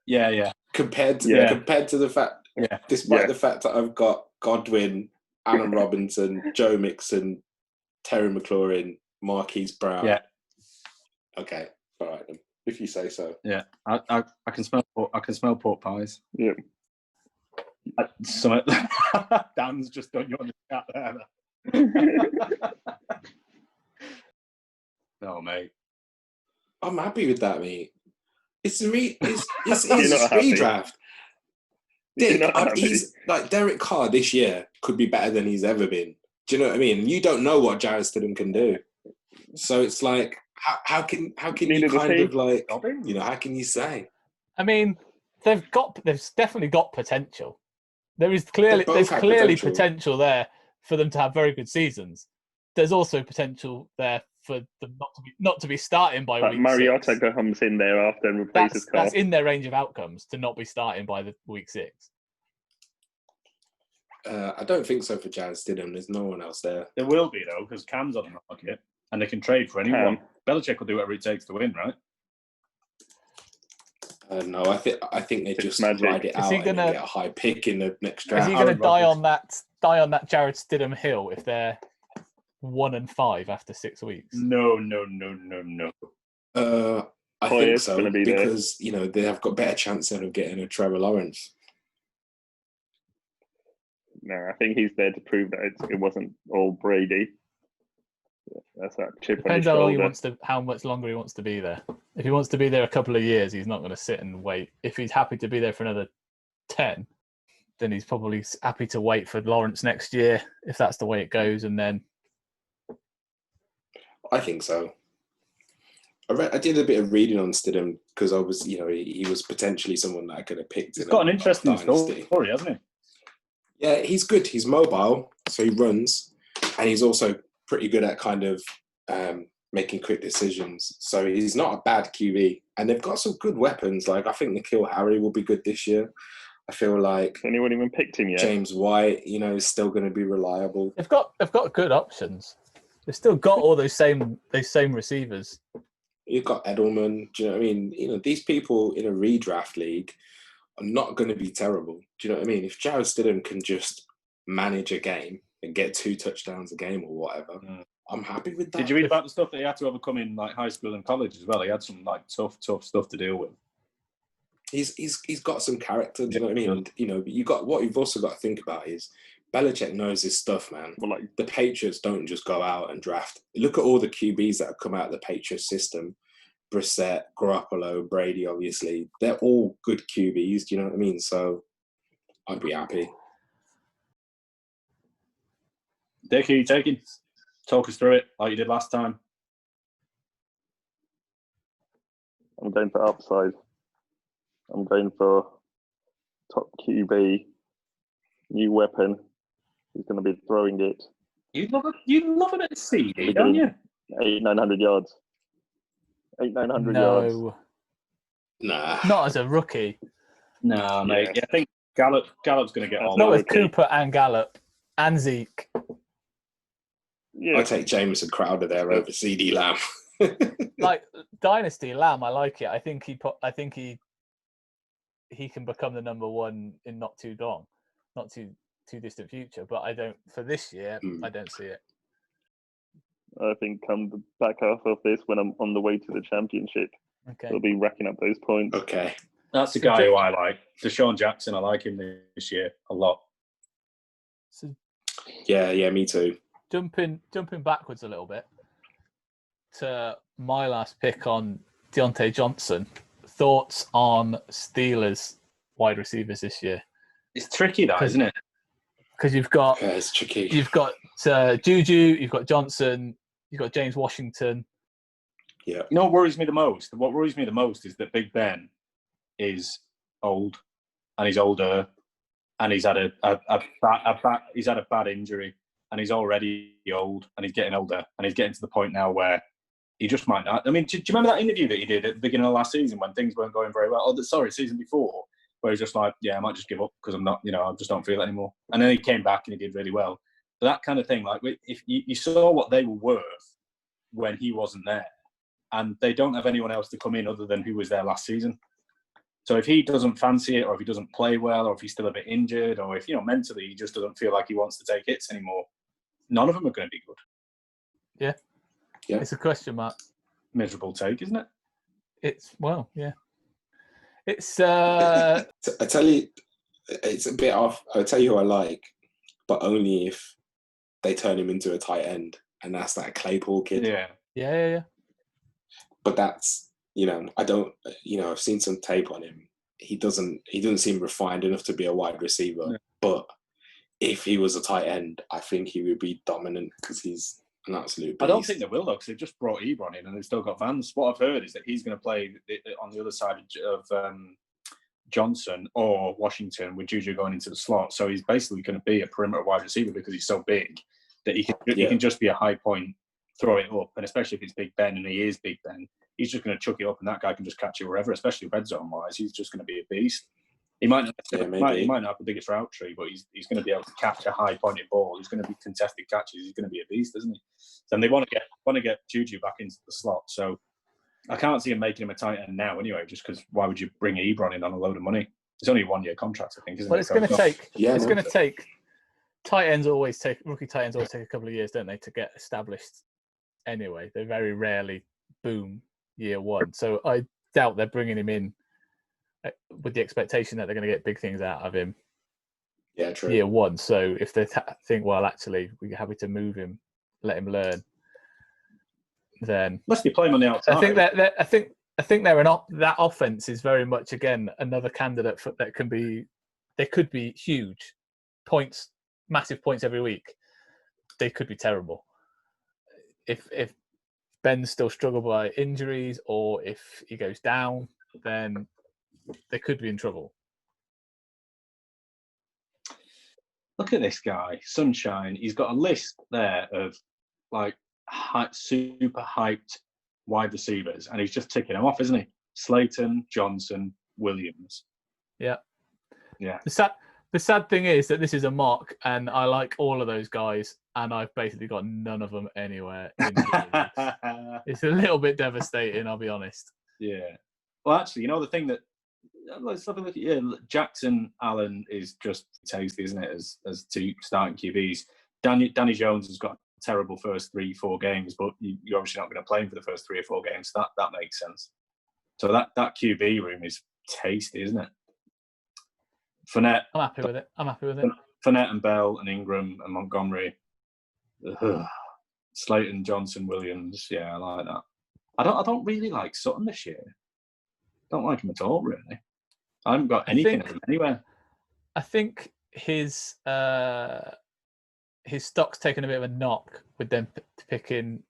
Yeah. Compared to the fact, despite the fact that I've got Godwin, Allen Robinson, Joe Mixon, Terry McLaurin, Marquise Brown. Yeah. Okay. All right then. If you say so. Yeah. I can smell pork pies. Yeah. Dan's just done you on the chat there. No, mate. I'm happy with that, mate. It's not happy. redraft. You're Dick, not happy. he's like Derek Carr this year could be better than he's ever been. Do you know what I mean? You don't know what Jarrett Stidham can do, so it's like how can you kind of like how can you say? I mean, they've definitely got potential. There's clearly potential. potential there for them to have very good seasons. There's also potential there for them not to be starting by week Mariota 6. comes in there after and replaces Carr. That's in their range of outcomes to not be starting by the week 6. I don't think so for Jarrett Stidham. There's no one else there. There will be though, because Cam's on the market and they can trade for anyone. Belichick will do whatever it takes to win, right? No, I think they just magic. ride it out and then get a high pick in the next Is draft. he going to die on that Jarrett Stidham hill if they're 1-5 after 6 weeks? No. I think so because they have got better chance of getting a Trevor Lawrence. No, I think he's there to prove that it wasn't all Brady. Yeah, that's that chip Depends on his shoulder. how much longer he wants to be there. If he wants to be there a couple of years, he's not going to sit and wait. If he's happy to be there for another 10, then he's probably happy to wait for Lawrence next year, if that's the way it goes. And then I think so. I did a bit of reading on Stidham because I was, he was potentially someone that I could have picked. He's got an interesting story, hasn't he? Yeah, he's good. He's mobile, so he runs, and he's also pretty good at kind of making quick decisions. So he's not a bad QB, and they've got some good weapons. Like I think N'Keal Harry will be good this year. I feel like anyone even picked him yet? James White, is still going to be reliable. they've got good options. They've still got all those same receivers. You've got Edelman. Do you know what I mean? These people in a redraft league are not going to be terrible. Do you know what I mean? If Jarrett Stidham can just manage a game, and get 2 touchdowns a game or whatever, I'm happy with that. Did you read about the stuff that he had to overcome in like high school and college as well? He had some like tough stuff to deal with. He's got some character. Do you know what I mean? And, you know, you've also got to think about is Belichick knows his stuff, man. Well, like the Patriots don't just go out and draft. Look at all the QBs that have come out of the Patriots system. Brissett, Garoppolo, Brady, obviously. They're all good QBs, do you know what I mean? So I'd be happy. Dick, who are you taking? Talk us through it like you did last time. I'm going for upside. I'm going for top QB, new weapon. He's going to be throwing it. You'd love a bit of CD, don't you? 800-900 yards. 800-900 yards. Nah. Not as a rookie. No, mate. Yeah, I think Gallup's going to get all Not that. with Cooper and Gallup and Zeke. Yeah. I take Jameson Crowder there over CD Lamb. Like Dynasty Lamb, I like it. I think he can become the number one in not too long, not too distant future. But I don't for this year. I don't see it. I think come the back half of this, when I'm on the way to the championship, Okay. he'll be racking up those points. Okay. That's the guy who I like. Deshaun Jackson, I like him this year a lot. So Yeah, me too. jumping backwards a little bit to my last pick on Deontay Johnson. Thoughts on Steelers wide receivers this year? It's tricky, that, isn't it? Because you've got it's tricky. You've got Juju, you've got Johnson, you've got James Washington. Yeah. You know what worries me the most? What worries me the most is that Big Ben is old, and he's older, and he's had he's had a bad injury, and he's already old, and he's getting older, and he's getting to the point now where he just might not. I mean, do you remember that interview that he did at the beginning of last season when things weren't going very well? Season before, where he's just like, yeah, I might just give up because I'm not, I just don't feel it anymore. And then he came back and he did really well. But that kind of thing, like if you saw what they were worth when he wasn't there, and they don't have anyone else to come in other than who was there last season. So if he doesn't fancy it, or if he doesn't play well, or if he's still a bit injured, or if, mentally he just doesn't feel like he wants to take hits anymore, none of them are going to be good. Yeah. It's a question mark. Miserable take, isn't it? It's yeah. It's I tell you, it's a bit off. I'll tell you who I like, but only if they turn him into a tight end, and that's that Claypool kid. Yeah. But that's, I don't, I've seen some tape on him. He doesn't seem refined enough to be a wide receiver. No. But if he was a tight end, I think he would be dominant because he's an absolute beast. I don't think they will, though, because they've just brought Ebron in and they've still got Vance. What I've heard is that he's going to play on the other side of Johnson or Washington with Juju going into the slot. So he's basically going to be a perimeter wide receiver because he's so big that he can just be a high point, throw it up. And especially if it's Big Ben, and he is Big Ben, he's just going to chuck it up and that guy can just catch it wherever, especially red zone wise. He's just going to be a beast. He might not have the biggest route tree, but he's going to be able to catch a high pointed ball. He's going to be contested catches. He's going to be a beast, isn't he? So they want to get Juju back into the slot. So I can't see him making him a tight end now anyway, just because why would you bring Ebron in on a load of money? It's only a 1 year contract, I think, isn't it? Well, it's going to take rookie tight ends always take a couple of years, don't they, to get established anyway. They very rarely boom year one. So I doubt they're bringing him in with the expectation that they're going to get big things out of him. Yeah, true. Year one. So if they think, well, actually, we're happy to move him, let him learn, then must be playing on the outside. I think that offense is very much again another candidate that can be. They could be huge points, massive points every week. They could be terrible. If Ben still struggle by injuries, or if he goes down, then they could be in trouble. Look at this guy, Sunshine. He's got a list there of like super hyped wide receivers, and he's just ticking them off, isn't he? Slayton, Johnson, Williams. Yeah. The sad thing is that this is a mock, and I like all of those guys, and I've basically got none of them anywhere. It's a little bit devastating, I'll be honest. Yeah. Well, actually, the thing that let's have a look at Jackson Allen is just tasty, isn't it? As two starting QBs, Danny Jones has got a terrible first 3-4 games, but you're obviously not going to play him for the first 3 or 4 games. So that makes sense. So that QB room is tasty, isn't it? Fournette. I'm happy with it. Fournette and Bell and Ingram and Montgomery. Ugh. Slayton, Johnson, Williams. Yeah, I like that. I don't really like Sutton this year. Don't like him at all, really. I haven't got anything of him anywhere. I think his stock's taken a bit of a knock with them picking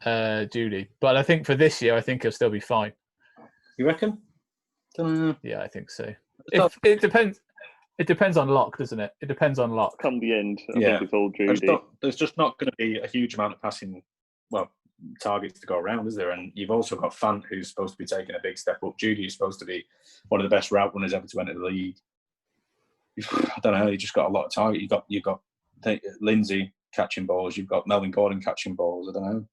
Judy, but I think for this year, I think he'll still be fine. You reckon? Yeah, I think so. It depends. It depends on Locke, doesn't it? It depends on Locke. Come the end, I think it's all Judy. There's just not going to be a huge amount of passing, targets to go around, is there? And you've also got Fant, who's supposed to be taking a big step up. Judy is supposed to be one of the best route runners ever to enter the league. I don't know. You just got a lot of target. You got Lindsay catching balls. You've got Melvin Gordon catching balls. I don't know.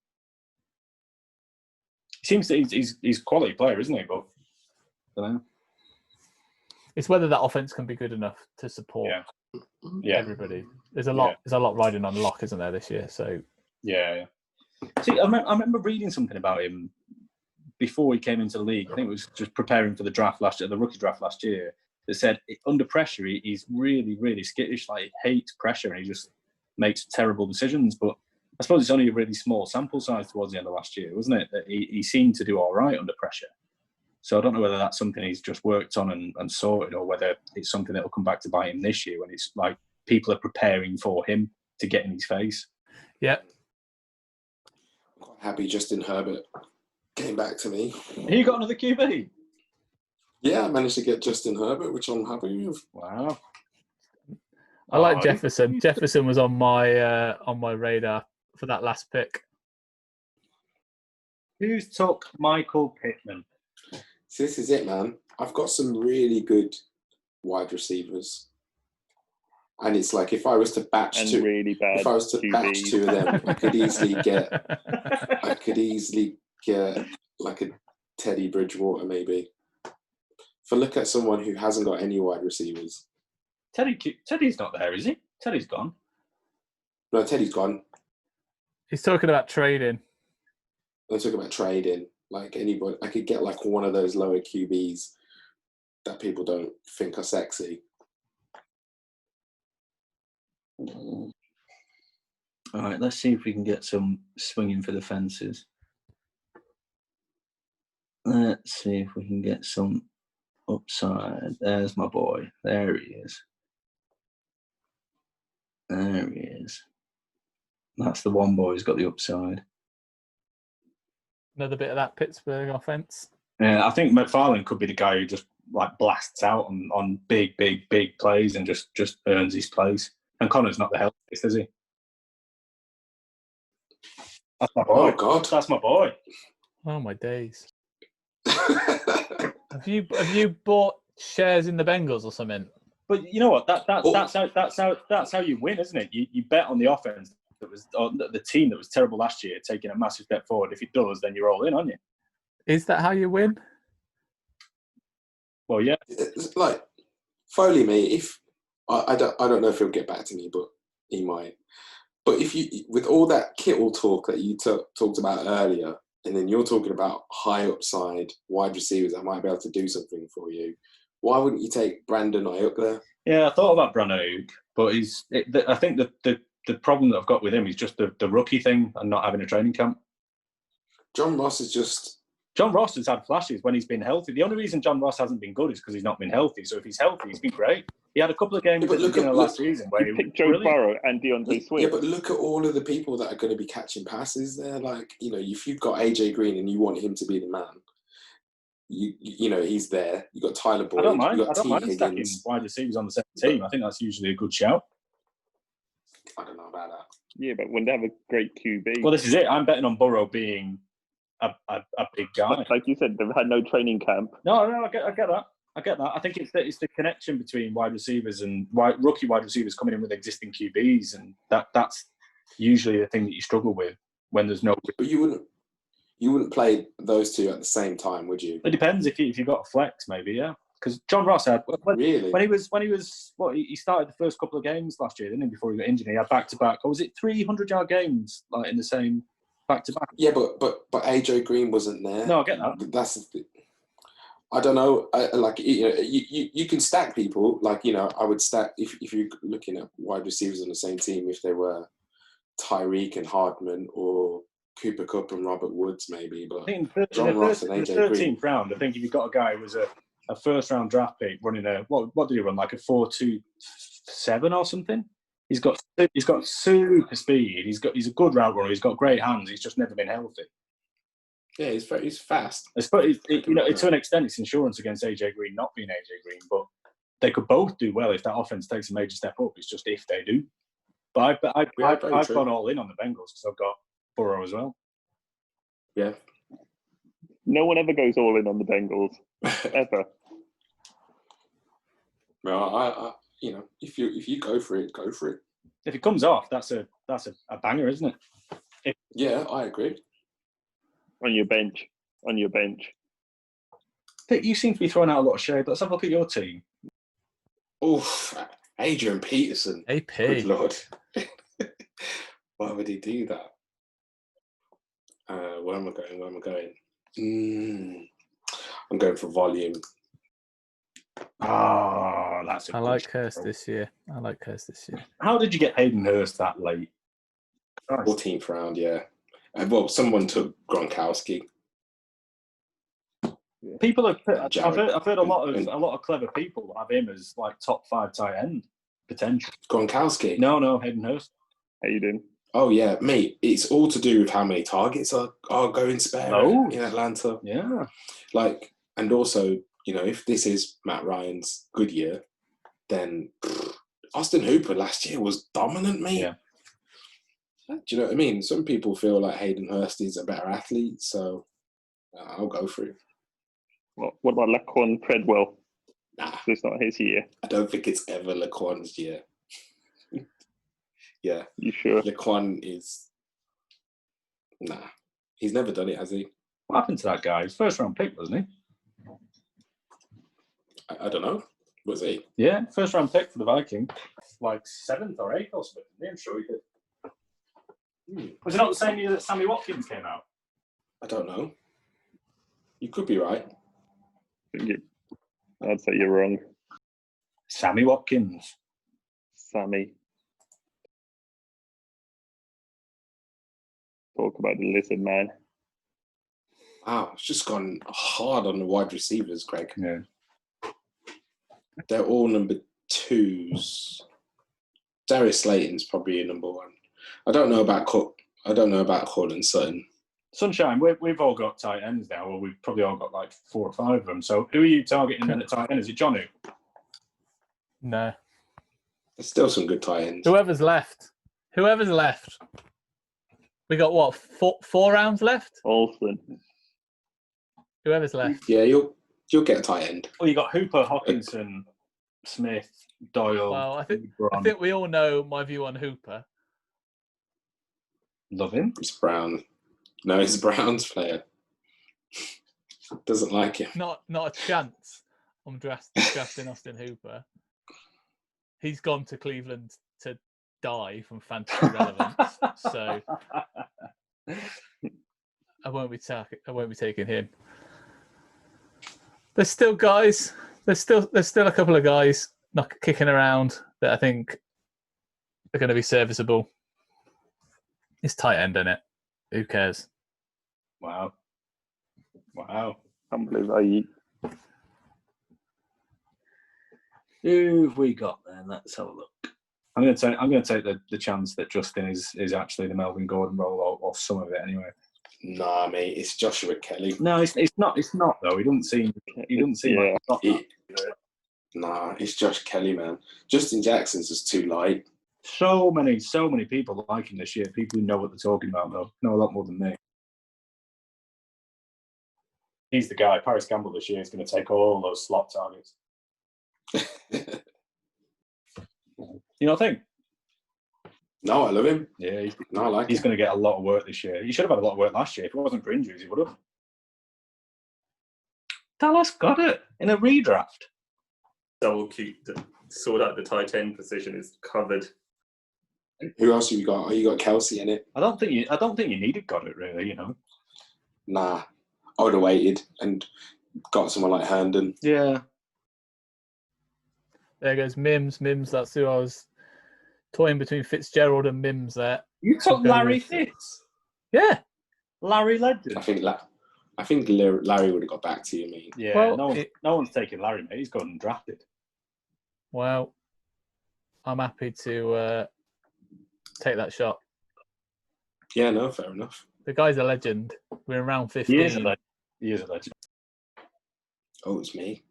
He seems that he's a quality player, isn't he? But I don't know. It's whether that offense can be good enough to support everybody. There's a lot riding on Locke, isn't there, this year? So yeah. See, I remember reading something about him before he came into the league. I think it was just preparing for the rookie draft last year. That said, under pressure, he's really, really skittish. Like, he hates pressure and he just makes terrible decisions. But I suppose it's only a really small sample size towards the end of last year, wasn't it? That he seemed to do all right under pressure. So I don't know whether that's something he's just worked on and sorted, or whether it's something that will come back to bite him this year when it's like people are preparing for him to get in his face. Yeah. I'm quite happy Justin Herbert came back to me. You got another QB? Yeah, I managed to get Justin Herbert, which I'm happy with. Wow. I like Jefferson. Jefferson was on my radar for that last pick. Who's took Michael Pittman? So this is it, man. I've got some really good wide receivers, and it's like if I was to batch QBs. 2 of them, I could easily get like a Teddy Bridgewater, maybe. If I look at someone who hasn't got any wide receivers, Teddy's not there, is he? Teddy's gone. No, Teddy's gone. He's talking about trading. I'm talking about trading. Like anybody, I could get like one of those lower QBs that people don't think are sexy. All right, let's see if we can get some swinging for the fences. Let's see if we can get some upside. There's my boy. There he is. There he is. That's the one boy who's got the upside. Another bit of that Pittsburgh offense. Yeah, I think McFarlane could be the guy who just like blasts out on big plays and just earns his place. And Connor's not the healthiest, is he? That's my boy. Oh God, that's my boy. Oh my days. Have you bought shares in the Bengals or something? But you know what? That's how you win, isn't it? You bet on the offense that was on the team that was terrible last year, taking a massive step forward. If it does, then you're all in, aren't you? Is that how you win? Well, yeah. It's like Foley, mate. If I don't know if he'll get back to me, but he might. But if you, with all that Kittle talk that you talked about earlier, and then you're talking about high upside wide receivers that might be able to do something for you, why wouldn't you take Brandon Ayuk there? Yeah, I thought about Brandon Ayuk, but I think the problem that I've got with him is just the rookie thing and not having a training camp. John Ross has had flashes when he's been healthy. The only reason John Ross hasn't been good is because he's not been healthy. So if he's healthy, he's been great. He had a couple of games at the beginning of last season where he picked Joe Burrow and DeAndre Swift. Yeah, but look at all of the people that are going to be catching passes there. Like, if you've got AJ Green and you want him to be the man, he's there. You got Tyler Boyd. I don't mind Higgins. Stacking wide receivers on the same team. I think that's usually a good shout. I don't know about that. Yeah, but when they have a great QB. Well, this is it. I'm betting on Burrow being a big guy. But like you said, they've had no training camp. No, I get that. I think it's the connection between wide receivers and rookie wide receivers coming in with existing QBs, and that's usually the thing that you struggle with when there's no. But you wouldn't play those two at the same time, would you? It depends if you've got a flex, maybe. Yeah, Because John Ross had Really? when he was he started the first couple of games last year, didn't he? Before he got injured, he had back-to-back. Or was it 300-yard games like in the same back-to-back? Yeah, but AJ Green wasn't there. No, I get that. That's the thing. I don't know. You can stack people. Like, I would stack if you're looking at wide receivers on the same team. If they were Tyreek and Hardman or Cooper Kupp and Robert Woods, maybe. But I think John Ross and AJ Green. 13th round, I think if you've got a guy who was a first-round draft pick running what did he run, like a 4.27 or something? He's got super speed. He's a good route runner. He's got great hands. He's just never been healthy. Yeah, he's fast. To an extent, it's insurance against AJ Green not being AJ Green, but they could both do well if that offense takes a major step up. It's just if they do. But I've gone all in on the Bengals because I've got Burrow as well. Yeah. No one ever goes all in on the Bengals ever. Well, if you go for it, go for it. If it comes off, that's a banger, isn't it? Yeah, I agree. On your bench. You seem to be throwing out a lot of shade. Let's have a look at your team. Oof, Adrian Peterson. AP. Good Lord. Why would he do that? Where am I going? I'm going for volume. Oh, that's a I like Hurst this year. How did you get Hayden Hurst that late? 14th round, yeah. Well, someone took Gronkowski. People have. I've heard a lot of clever people have him as like top 5 tight end potential. Gronkowski? No, Hayden Hurst. Hayden. Oh yeah, mate. It's all to do with how many targets are going spare in Atlanta. Yeah. And also, if this is Matt Ryan's good year, then Austin Hooper last year was dominant, mate. Yeah. Do you know what I mean? Some people feel like Hayden Hurst is a better athlete, so I'll go for it. What about Laquan Treadwell? Nah. It's not his year. I don't think it's ever Laquan's year. Yeah. You sure? Laquan is... Nah. He's never done it, has he? What happened to that guy? His first round pick, wasn't he? I don't know. Was he? Yeah, first round pick for the Vikings. Like 7th or 8th or something. I'm sure he did. Was it not the same year that Sammy Watkins came out? I don't know. You could be right. I'd say you're wrong. Sammy Watkins. Sammy. Talk about the lizard man. Wow, it's just gone hard on the wide receivers, Greg. Yeah. They're all number 2s. Darius Slayton's probably a number 1. I don't know about Cook. I don't know about Hall and Sutton. Sunshine, we've all got tight ends now, or we've probably all got like 4 or 5 of them. So who are you targeting then at tight end? Is it Jonnu? No. There's still some good tight ends. Whoever's left. We got what, 4 rounds left? Olsen. Whoever's left. Yeah, you'll get a tight end. Well, you got Hooper, Hawkinson, Smith, Doyle. Well, I think we all know my view on Hooper. Love him. It's Brown. No, he's a Browns player. Doesn't like him. Not a chance. I'm drafting Austin Hooper. He's gone to Cleveland to die from fantasy relevance. So I won't be taking him. There's still guys. There's still a couple of guys not kicking around that I think are going to be serviceable. It's tight end, isn't it? Who cares? Wow. Can't believe I eat. Who have we got then? Let's have a look. I'm going to take the chance that Justin is actually the Melvin Gordon role or some of it anyway. Nah, mate, it's Joshua Kelly. No, it's not. It's not though. He doesn't seem. Yeah. Like Nah, it's Josh Kelly, man. Justin Jackson's just too light. so many people like him this year. People who know what they're talking about though know a lot more than me. He's the guy. Paris Campbell this year is going to take all those slot targets. You know what I think? No, I love him. Yeah, No, I like he's him. going to get a lot of work this year. He should have had a lot of work last year. If it wasn't for injuries, he would have. Dallas got it in a redraft. Double Q, sort out the tight end position is covered. Who else have you got? Oh, you got Kelsey in it. I don't think you needed got it really. You know. Nah, I would have waited and got someone like Herndon. Yeah. There goes Mims. That's who I was toying between Fitzgerald and Mims there. You took Go Larry with- Fitz. Yeah. Larry Legend. I think Larry would have got back to you, mate. Yeah. Well, no one's taking Larry, mate. He's gone undrafted. Well, I'm happy to take that shot. Yeah, no, fair enough. The guy's a legend. We're in round 15. He is a legend. Oh, it's me.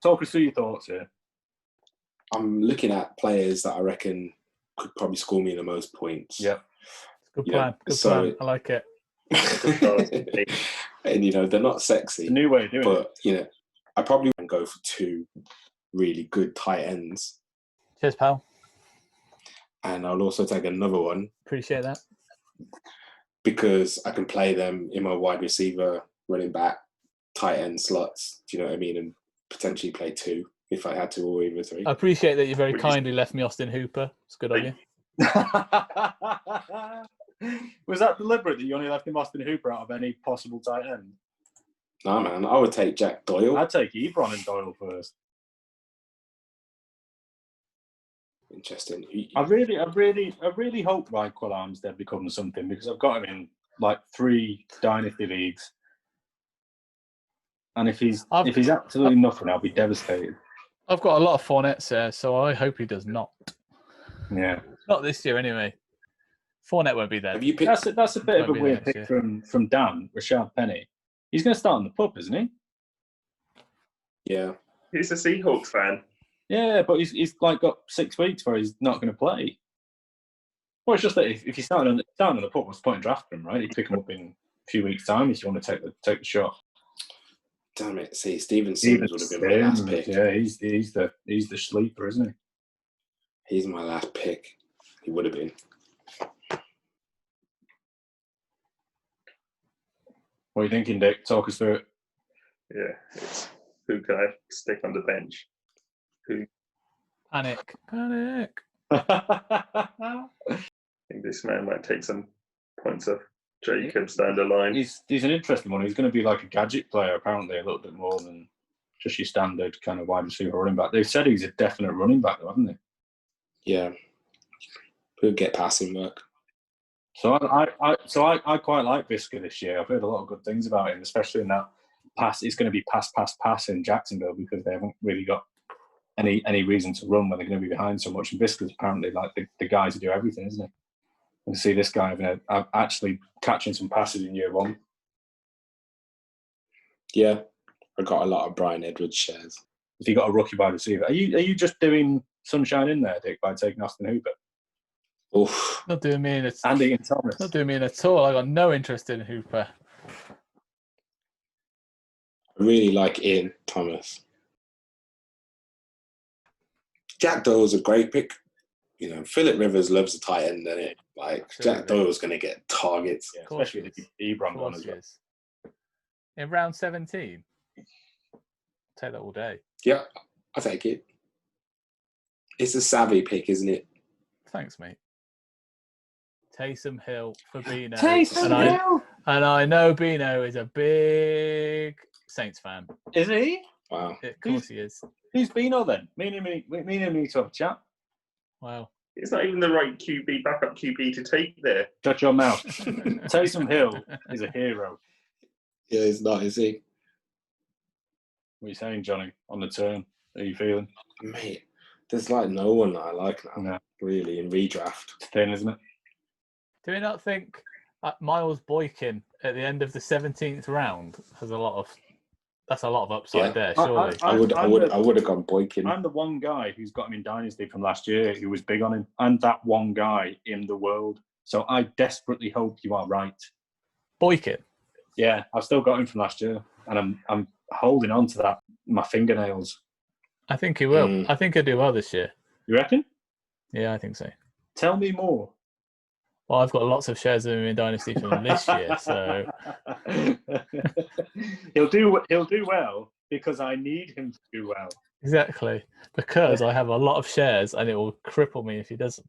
Talk us through your thoughts here. I'm looking at players that I reckon could probably score me the most points. Yep. Good Yeah, plan. Good so- plan. I like it. And they're not sexy. It's a new way of doing it. But I probably would go for 2 really good tight ends, Cheers, pal. and I'll also take another one Appreciate that. because I can play them in my wide receiver, running back, tight end slots. Do you know what I mean? And potentially play 2 if I had to, or even 3. I appreciate that you very kindly left me Austin Hooper. It's good of you. Was that deliberate that you only left him Austin Hooper out of any possible tight end? Nah, man, I would take Jack Doyle. I'd take Ebron and Doyle first. Interesting. I really hope Raquel Armstead becomes something because I've got him in like 3 dynasty leagues, and if he's absolutely nothing, I'll be devastated. I've got a lot of Fournettes there, so I hope he does not. Yeah, Not this year, anyway. Fournette won't be there. Have you picked? that's a bit of a Won't be weird there pick next from Dan Rashad Penny. He's going to start in the pup, isn't he? Yeah. He's a Seahawks fan. Yeah, but he's like got 6 weeks where he's not going to play. Well, it's just that if he's starting on the pup, what's the point in drafting him, right? You pick him up in a few weeks' time if you want to take the shot. Damn it! See, Steven Sims would have been my last pick. Yeah, he's the sleeper, isn't he? He's my last pick. He would have been. What are you thinking, Dick? Talk us through it. Yeah, it's who can I stick on the bench? Panic. I think this man might take some points off Jacobs down the line. He's an interesting one. He's going to be like a gadget player, apparently, a little bit more than just your standard kind of wide receiver running back. They've said he's a definite running back, though, haven't they? Yeah. Who'd get passing work? So I quite like Visca this year. I've heard a lot of good things about him, especially in that pass. It's going to be pass in Jacksonville because they haven't really got any reason to run when they're going to be behind so much. And Visca's apparently like the guy to do everything, isn't he? And to see this guy actually catching some passes in year 1. Yeah. I got a lot of Brian Edwards shares. If you got a rookie wide receiver, are you just doing sunshine in there, Dick, by taking Austin Hooper? Oof. Not doing me in it. Andy and Thomas. Not doing me in at all. I got no interest in Hooper. I really like Ian Thomas. Jack Doyle's a great pick. You know, Philip Rivers loves a tight end, doesn't it? Like, Absolutely. Jack Doyle's going to get targets. Yeah, Of course especially he is. with Ebron Of gone course as he well. is. In round 17. Take that all day. Yeah, I take it. It's a savvy pick, isn't it? Thanks, mate. Taysom Hill for Bino. Hill! And I know Bino is a big Saints fan. Is he? Wow. Of course he is. Who's Bino then? Me and him need to have a chat. Wow. It's not even the right QB, backup QB to take there. Shut your mouth. Taysom Hill is a hero. Yeah, he's not, is he? What are you saying, Johnny, on the turn? How are you feeling? Mate, there's like no one that I like now, No. really, in redraft. It's thin, isn't it? Do we not think Miles Boykin at the end of the 17th round has that's a lot of upside there, surely. I would have gone Boykin. I'm the one guy who's got him in Dynasty from last year who was big on him. I'm that one guy in the world. So I desperately hope you are right. Boykin. Yeah, I've still got him from last year. And I'm holding on to that, my fingernails. I think he will. Mm. I think he'll do well this year. You reckon? Yeah, I think so. Tell me more. Well, I've got lots of shares of him in Dynasty from this year, so he'll do well because I need him to do well. Exactly. Because I have a lot of shares and it will cripple me if he doesn't.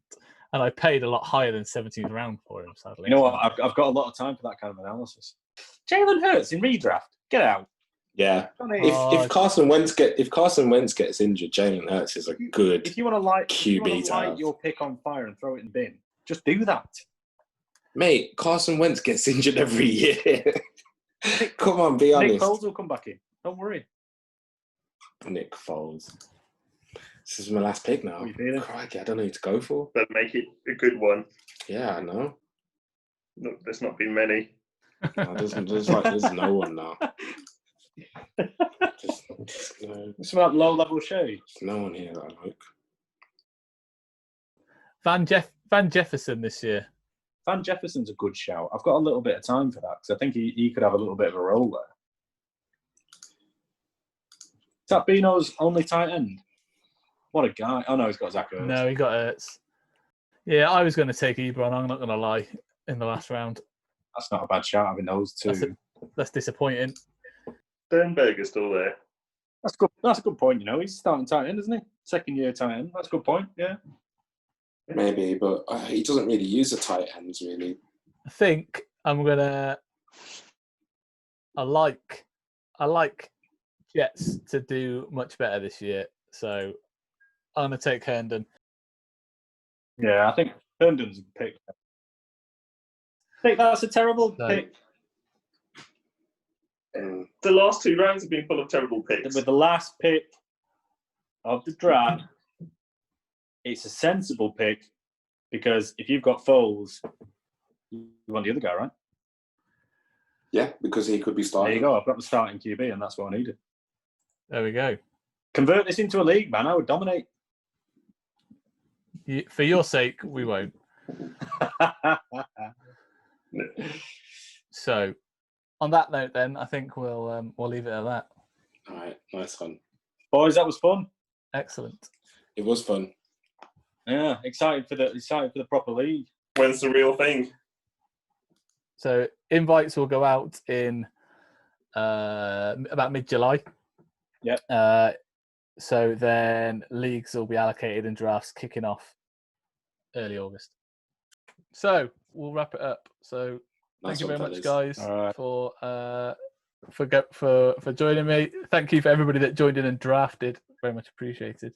And I paid a lot higher than 17th round for him, sadly. You know what? I've got a lot of time for that kind of analysis. Jalen Hurts in redraft. Get out. Yeah. Oh, If Carson Wentz gets injured, Jalen Hurts is a good If you want to light QB to have. your pick on fire and throw it in the bin, just do that. Mate, Carson Wentz gets injured every year. Come on, be honest. Nick Foles will come back in. Don't worry. Nick Foles. This is my last pick now. What are you feeling? Crikey, I don't know who to go for. But make it a good one. Yeah, I know. Look, there's not been many. No, there's no one now. Just no, It's about low-level shade. there's no one here that I like. Van Jefferson this year. Van Jefferson's a good shout. I've got a little bit of time for that because I think he could have a little bit of a role there. Is that Bino's only tight end? What a guy. Oh, no, he's got Zach Ertz. No, he got Ertz. Yeah, I was going to take Ebron, I'm not going to lie, in the last round. That's not a bad shout having those two. That's disappointing. Sternberger's still there. That's good. That's a good point, you know. He's starting tight end, isn't he? Second year tight end. That's a good point, yeah. Maybe, but he doesn't really use the tight ends, really. I think I'm going to... I like Jets to do much better this year, so I'm going to take Herndon. Yeah, I think Herndon's a pick. I think that's a terrible pick. The last 2 rounds have been full of terrible picks. With the last pick of the draft, it's a sensible pick because if you've got Foles, you want the other guy, right? Yeah, because he could be starting. There you go. I've got the starting QB, and that's what I needed. There we go. Convert this into a league, man. I would dominate. For your sake, we won't. So, on that note, then I think we'll leave it at that. All right, nice one, Boys. That was fun. Excellent. It was fun. Yeah, excited for the proper league. When's the real thing? So invites will go out in about mid-July. Yep. So then leagues will be allocated and drafts kicking off early August. So we'll wrap it up. So thank you very much, guys, for joining me. Thank you for everybody that joined in and drafted. Very much appreciated.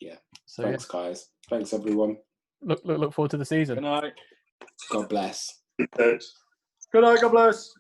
Yeah. So thanks, guys. Thanks, everyone. Look forward to the season. Good night. God bless. Good night. God bless.